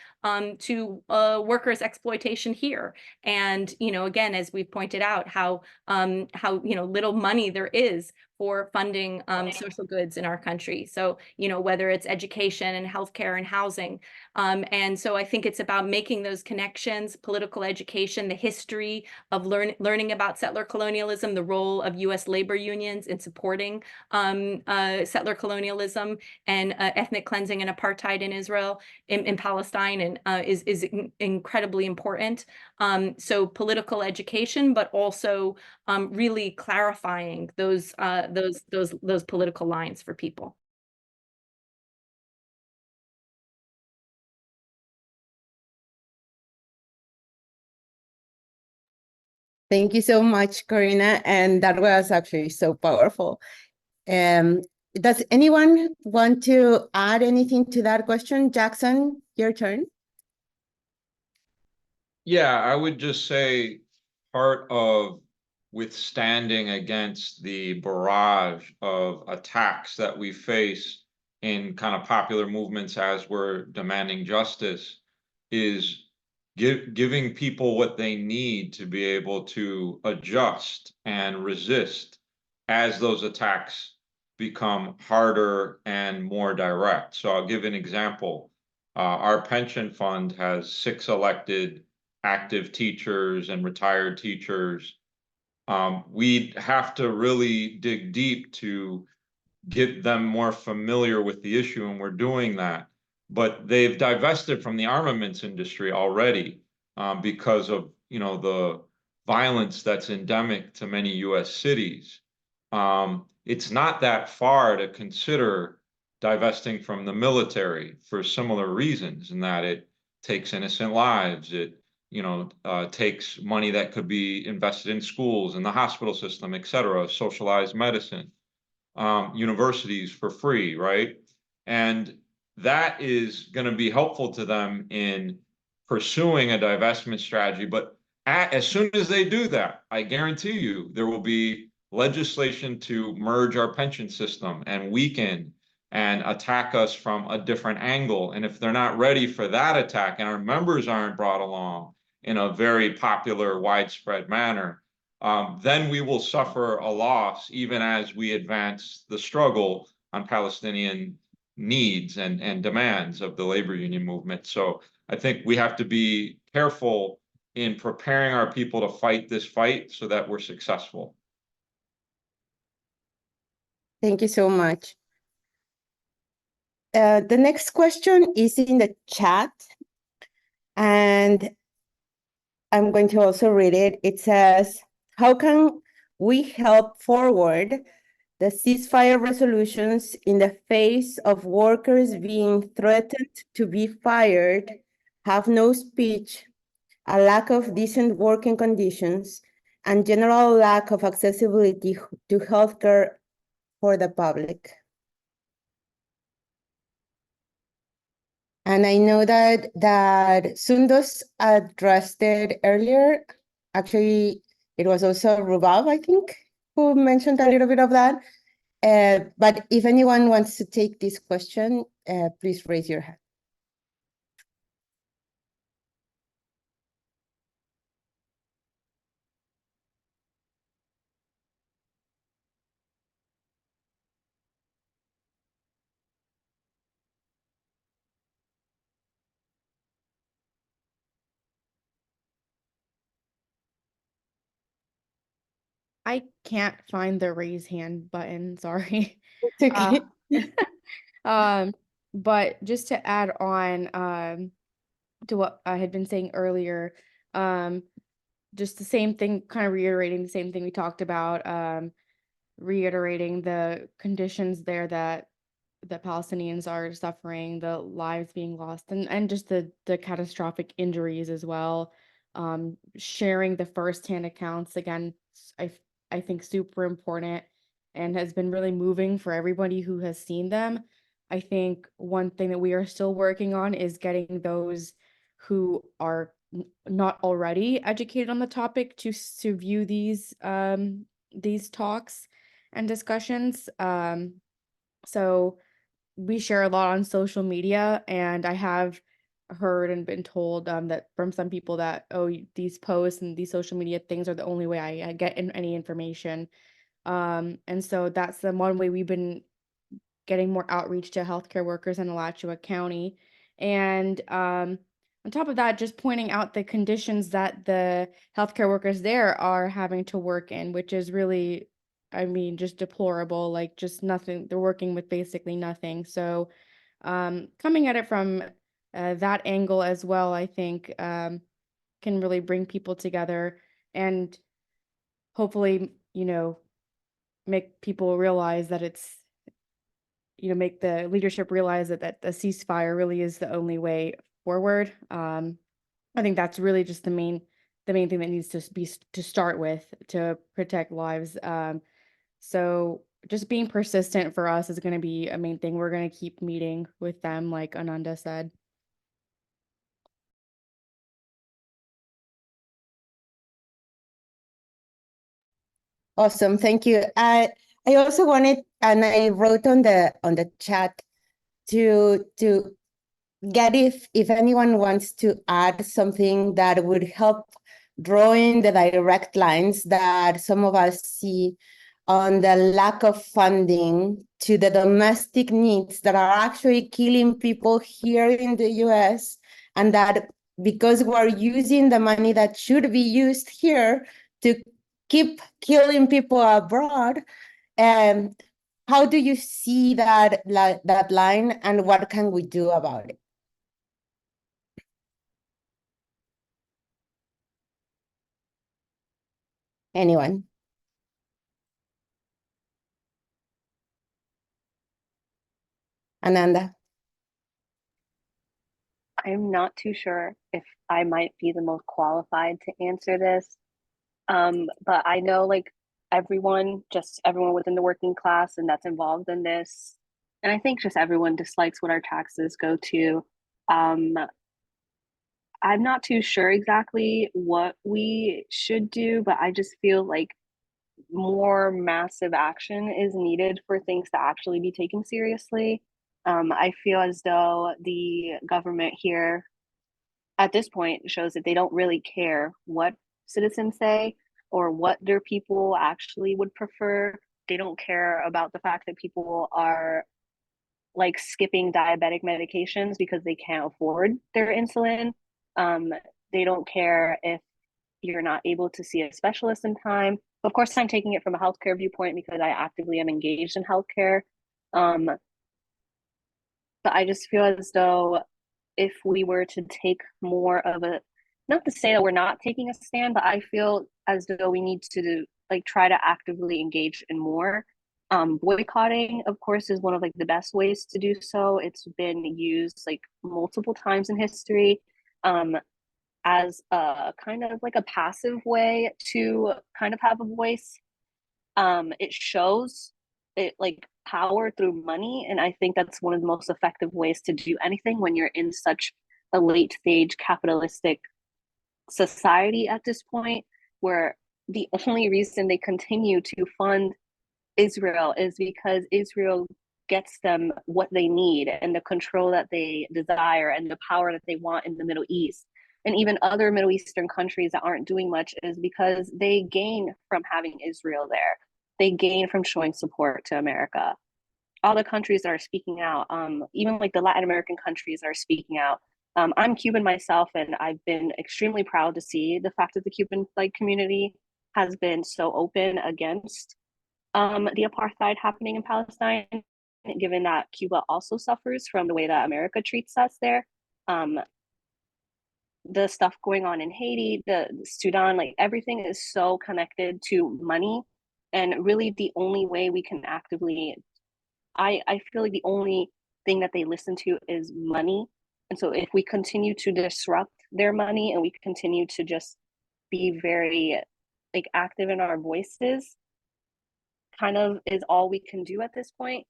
to workers' exploitation here. And, again, as we've pointed out, how little money there is for funding social goods in our country. So, whether it's education and healthcare and housing. And so I think it's about making those connections, political education, the history of learning about settler colonialism, the role of U.S. labor unions in supporting settler colonialism and ethnic cleansing and apartheid in Israel, in Palestine, and is incredibly important. So political education, but also really clarifying those political lines for people. Thank you so much, Corinna, and that was actually so powerful. Does anyone want to add anything to that question? Jackson, your turn. Yeah, I would just say part of withstanding against the barrage of attacks that we face in kind of popular movements as we're demanding justice is giving people what they need to be able to adjust and resist as those attacks become harder and more direct. So I'll give an example. Our pension fund has 6 elected active teachers and retired teachers. We'd have to really dig deep to get them more familiar with the issue, and we're doing that. But they've divested from the armaments industry already because of the violence that's endemic to many U.S. cities. It's not that far to consider divesting from the military for similar reasons, in that it takes innocent lives. It takes money that could be invested in schools, in the hospital system, et cetera, socialized medicine, universities for free, right? And that is going to be helpful to them in pursuing a divestment strategy. But as soon as they do that, I guarantee you there will be legislation to merge our pension system and weaken and attack us from a different angle. And if they're not ready for that attack, and our members aren't brought along in a very popular, widespread manner, then we will suffer a loss, even as we advance the struggle on Palestinian needs and demands of the labor union movement. So I think we have to be careful in preparing our people to fight this fight so that we're successful. Thank you so much. The next question is in the chat, and I'm going to also read it. It says, how can we help forward the ceasefire resolutions in the face of workers being threatened to be fired, have no speech, a lack of decent working conditions, and general lack of accessibility to healthcare for the public? And I know that Sundos addressed it earlier. Actually, it was also Rubab, I think, who mentioned a little bit of that. But if anyone wants to take this question, please raise your hand. I can't find the raise hand button, sorry. It's okay. But just to add on to what I had been saying earlier, just the same thing, kind of reiterating the same thing we talked about, reiterating the conditions there that Palestinians are suffering, the lives being lost, and just the catastrophic injuries as well. Sharing the firsthand accounts again, I think super important and has been really moving for everybody who has seen them. I think one thing that we are still working on is getting those who are not already educated on the topic to view these talks and discussions. So we share a lot on social media, and I have heard and been told that from some people that, oh, these posts and these social media things are the only way I get any information. And so that's the one way we've been getting more outreach to healthcare workers in Alachua County. And on top of that, just pointing out the conditions that the healthcare workers there are having to work in, which is really, I mean, just deplorable, like just nothing. They're working with basically nothing. So coming at it from that angle as well, I think can really bring people together and hopefully, make people realize that it's, make the leadership realize that the ceasefire really is the only way forward. I think that's really just the main thing that needs to be to start with to protect lives. So just being persistent for us is going to be a main thing. We're going to keep meeting with them, like Ananda said. Awesome, thank you. I also wanted, and I wrote on the chat to get if anyone wants to add something that would help drawing the direct lines that some of us see on the lack of funding to the domestic needs that are actually killing people here in the US, and that because we're using the money that should be used here to keep killing people abroad, how do you see that line, and what can we do about it? Anyone? Ananda? I'm not too sure if I might be the most qualified to answer this. But I know like everyone within the working class and that's involved in this, and I think just everyone dislikes what our taxes go to. I'm not too sure exactly what we should do, but I just feel like more massive action is needed for things to actually be taken seriously. I feel as though the government here at this point shows that they don't really care what citizens say or what their people actually would prefer. They don't care about the fact that people are like skipping diabetic medications because they can't afford their insulin. They don't care if you're not able to see a specialist in time. Of course, I'm taking it from a healthcare viewpoint because I actively am engaged in healthcare. But I just feel as though if we were to take more of a, not to say that we're not taking a stand, but I feel as though we need to like try to actively engage in more. Boycotting, of course, is one of like the best ways to do so. It's been used like multiple times in history as a kind of like a passive way to kind of have a voice. It shows it like power through money, and I think that's one of the most effective ways to do anything when you're in such a late stage capitalistic society at this point, where the only reason they continue to fund Israel is because Israel gets them what they need and the control that they desire and the power that they want in the Middle East. And even other Middle Eastern countries that aren't doing much is because they gain from having Israel there. They gain from showing support to America. All the countries that are speaking out, even like the Latin American countries that are speaking out. I'm Cuban myself, and I've been extremely proud to see the fact that the Cuban like community has been so open against the apartheid happening in Palestine, given that Cuba also suffers from the way that America treats us there. The stuff going on in Haiti, the Sudan, like everything is so connected to money. And really the only way we can actively, I feel like the only thing that they listen to is money. And so if we continue to disrupt their money and we continue to just be very like active in our voices, kind of is all we can do at this point.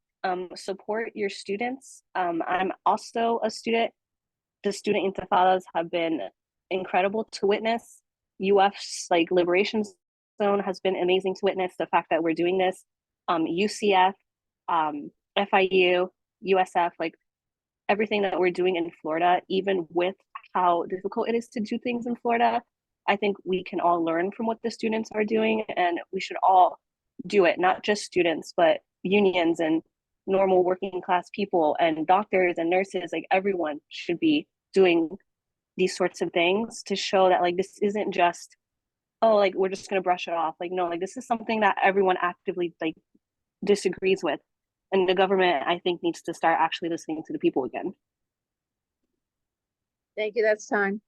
Support your students. I'm also a student. The student intifadas have been incredible to witness. UF's like Liberation Zone has been amazing to witness. The fact that we're doing this, UCF, FIU, USF, like everything that we're doing in Florida, even with how difficult it is to do things in Florida, I think we can all learn from what the students are doing, and we should all do it, not just students, but unions and normal working class people and doctors and nurses. Like everyone should be doing these sorts of things to show that like this isn't just, oh, like we're just going to brush it off. Like no, like this is something that everyone actively like disagrees with, and the government, I think, needs to start actually listening to the people again. Thank you. That's time.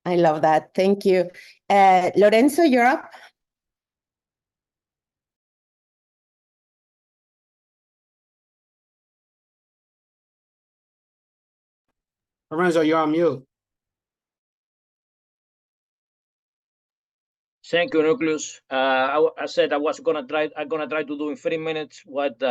I love that. Thank you. Lorenzo, you're up. Lorenzo, you're on mute. Thank you, Nucleus. I said I was gonna try. I'm gonna try to do in 3 minutes what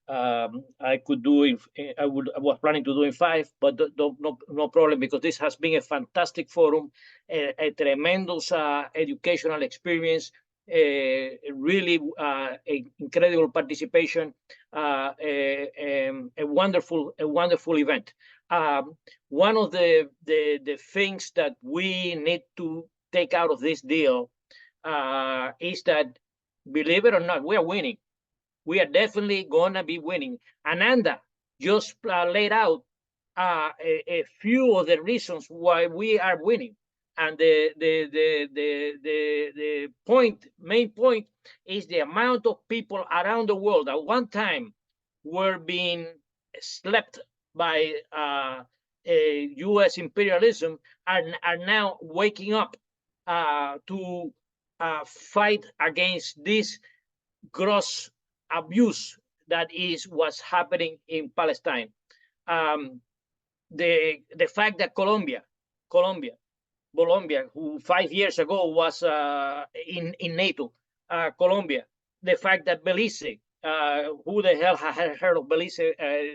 I could do if I was planning to do in 5, but no problem, because this has been a fantastic forum, a tremendous educational experience, really incredible participation, a wonderful event. One of the things that we need to take out of this deal is that, believe it or not, we are winning. We are definitely gonna be winning. Ananda just laid out a few of the reasons why we are winning, and the main point is the amount of people around the world at one time were being slept by U.S. imperialism are now waking up to fight against this gross abuse that is what's happening in Palestine. The fact that Colombia, who 5 years ago was in NATO, Colombia, the fact that Belize, who the hell had heard of Belize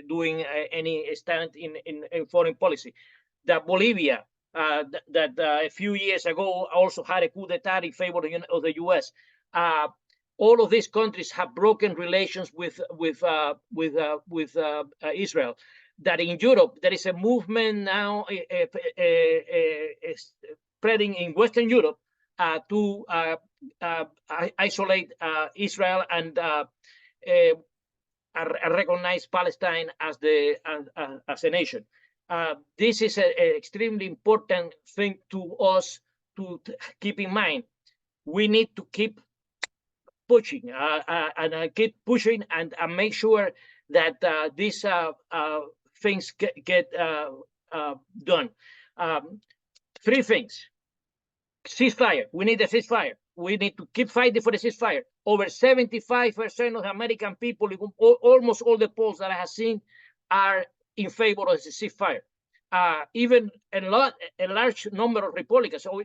doing any stand in foreign policy, that Bolivia, that a few years ago also had a coup d'etat in favor of the U.S. All of these countries have broken relations with Israel. That in Europe there is a movement now spreading in Western Europe to isolate Israel and recognize Palestine as a nation. This is an extremely important thing to us to keep in mind. We need to keep pushing and keep pushing and make sure that these things get done. 3 things. Ceasefire. We need a ceasefire. We need to keep fighting for the ceasefire. Over 75% of the American people, almost all the polls that I have seen, are in favor of the ceasefire. Even a large number of Republicans, so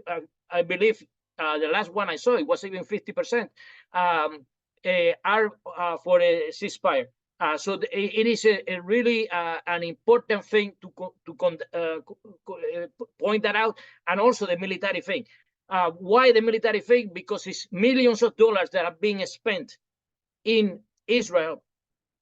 I believe the last one I saw, it was even 50%, are for a ceasefire. So it is a really an important thing to point that out, and also the military thing. Why the military thing? Because it's millions of dollars that are being spent in Israel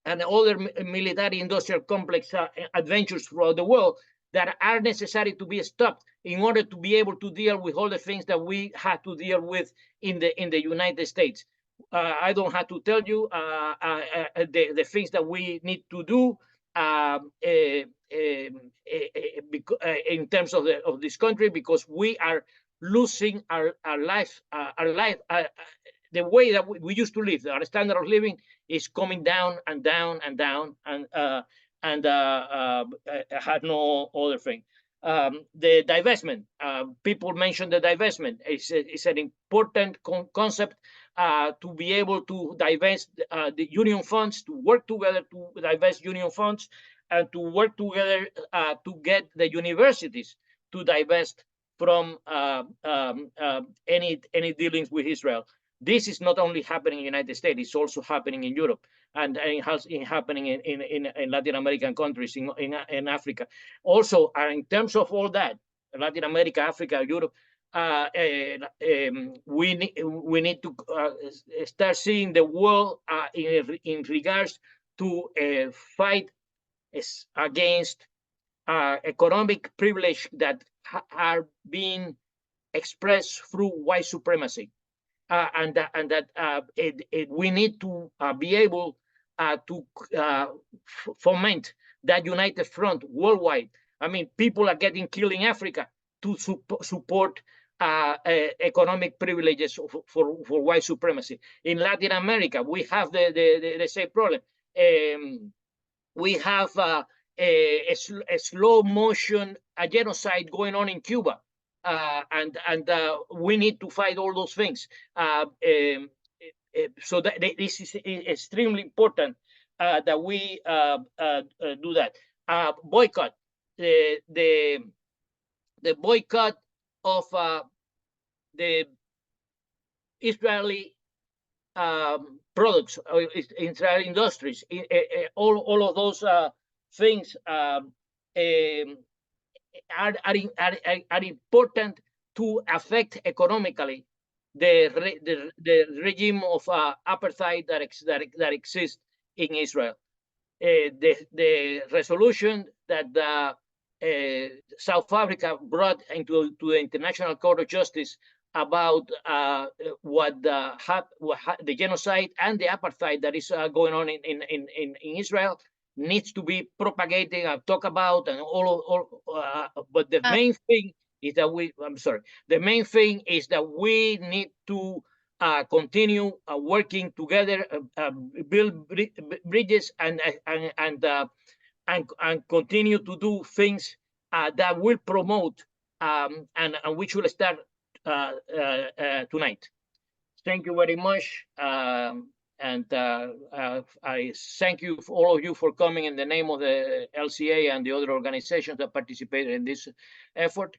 and other military industrial complex adventures throughout the world that are necessary to be stopped in order to be able to deal with all the things that we had to deal with in the United States. I don't have to tell you the things that we need to do in terms of this country, because we are losing our life, the way that we used to live. Our standard of living is coming down and down and down, and I had no other thing. The divestment, people mentioned the divestment. It's an important concept to be able to divest the union funds, to work together to divest union funds, and to work together to get the universities to divest from any dealings with Israel. This is not only happening in the United States, it's also happening in Europe, and it has happening in Latin American countries, in Africa. Also, in terms of all that, Latin America, Africa, Europe, we need to start seeing the world in regards to fight against economic privilege that are being expressed through white supremacy. And that we need to be able to foment that united front worldwide. I mean, people are getting killed in Africa to support economic privileges for white supremacy. In Latin America, we have the same problem. We have a slow motion, a genocide going on in Cuba. And we need to fight all those things. So this is extremely important that we do that. Boycott, the boycott of the Israeli products, Israeli industries, all of those things are important to affect economically the regime of apartheid that exists in Israel. The resolution that South Africa brought into the International Court of Justice about what the genocide and the apartheid that is going on in Israel needs to be propagated and talked about, and but the main thing is that the main thing is that we need to continue working together, build bridges, and continue to do things that will promote and we should start tonight. Thank you very much. And I thank you, all of you, for coming in the name of the LCA and the other organizations that participated in this effort.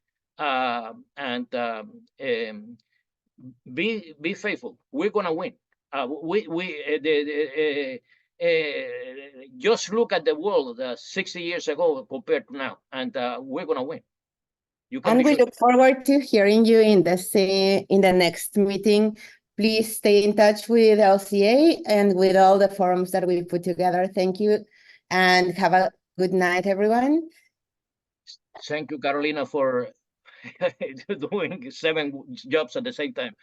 Be faithful. We're gonna win. Just look at the world 60 years ago compared to now, and we're gonna win. And we look forward to hearing you in the next meeting. Please stay in touch with LCA and with all the forums that we put together. Thank you, and have a good night, everyone. Thank you, Carolina, for doing 7 jobs at the same time.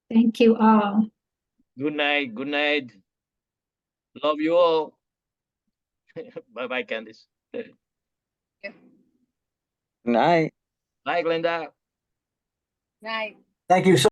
Thank you all. Good night. Good night. Love you all. Bye-bye, Candice. Good night. Bye, Glenda. Night. Thank you so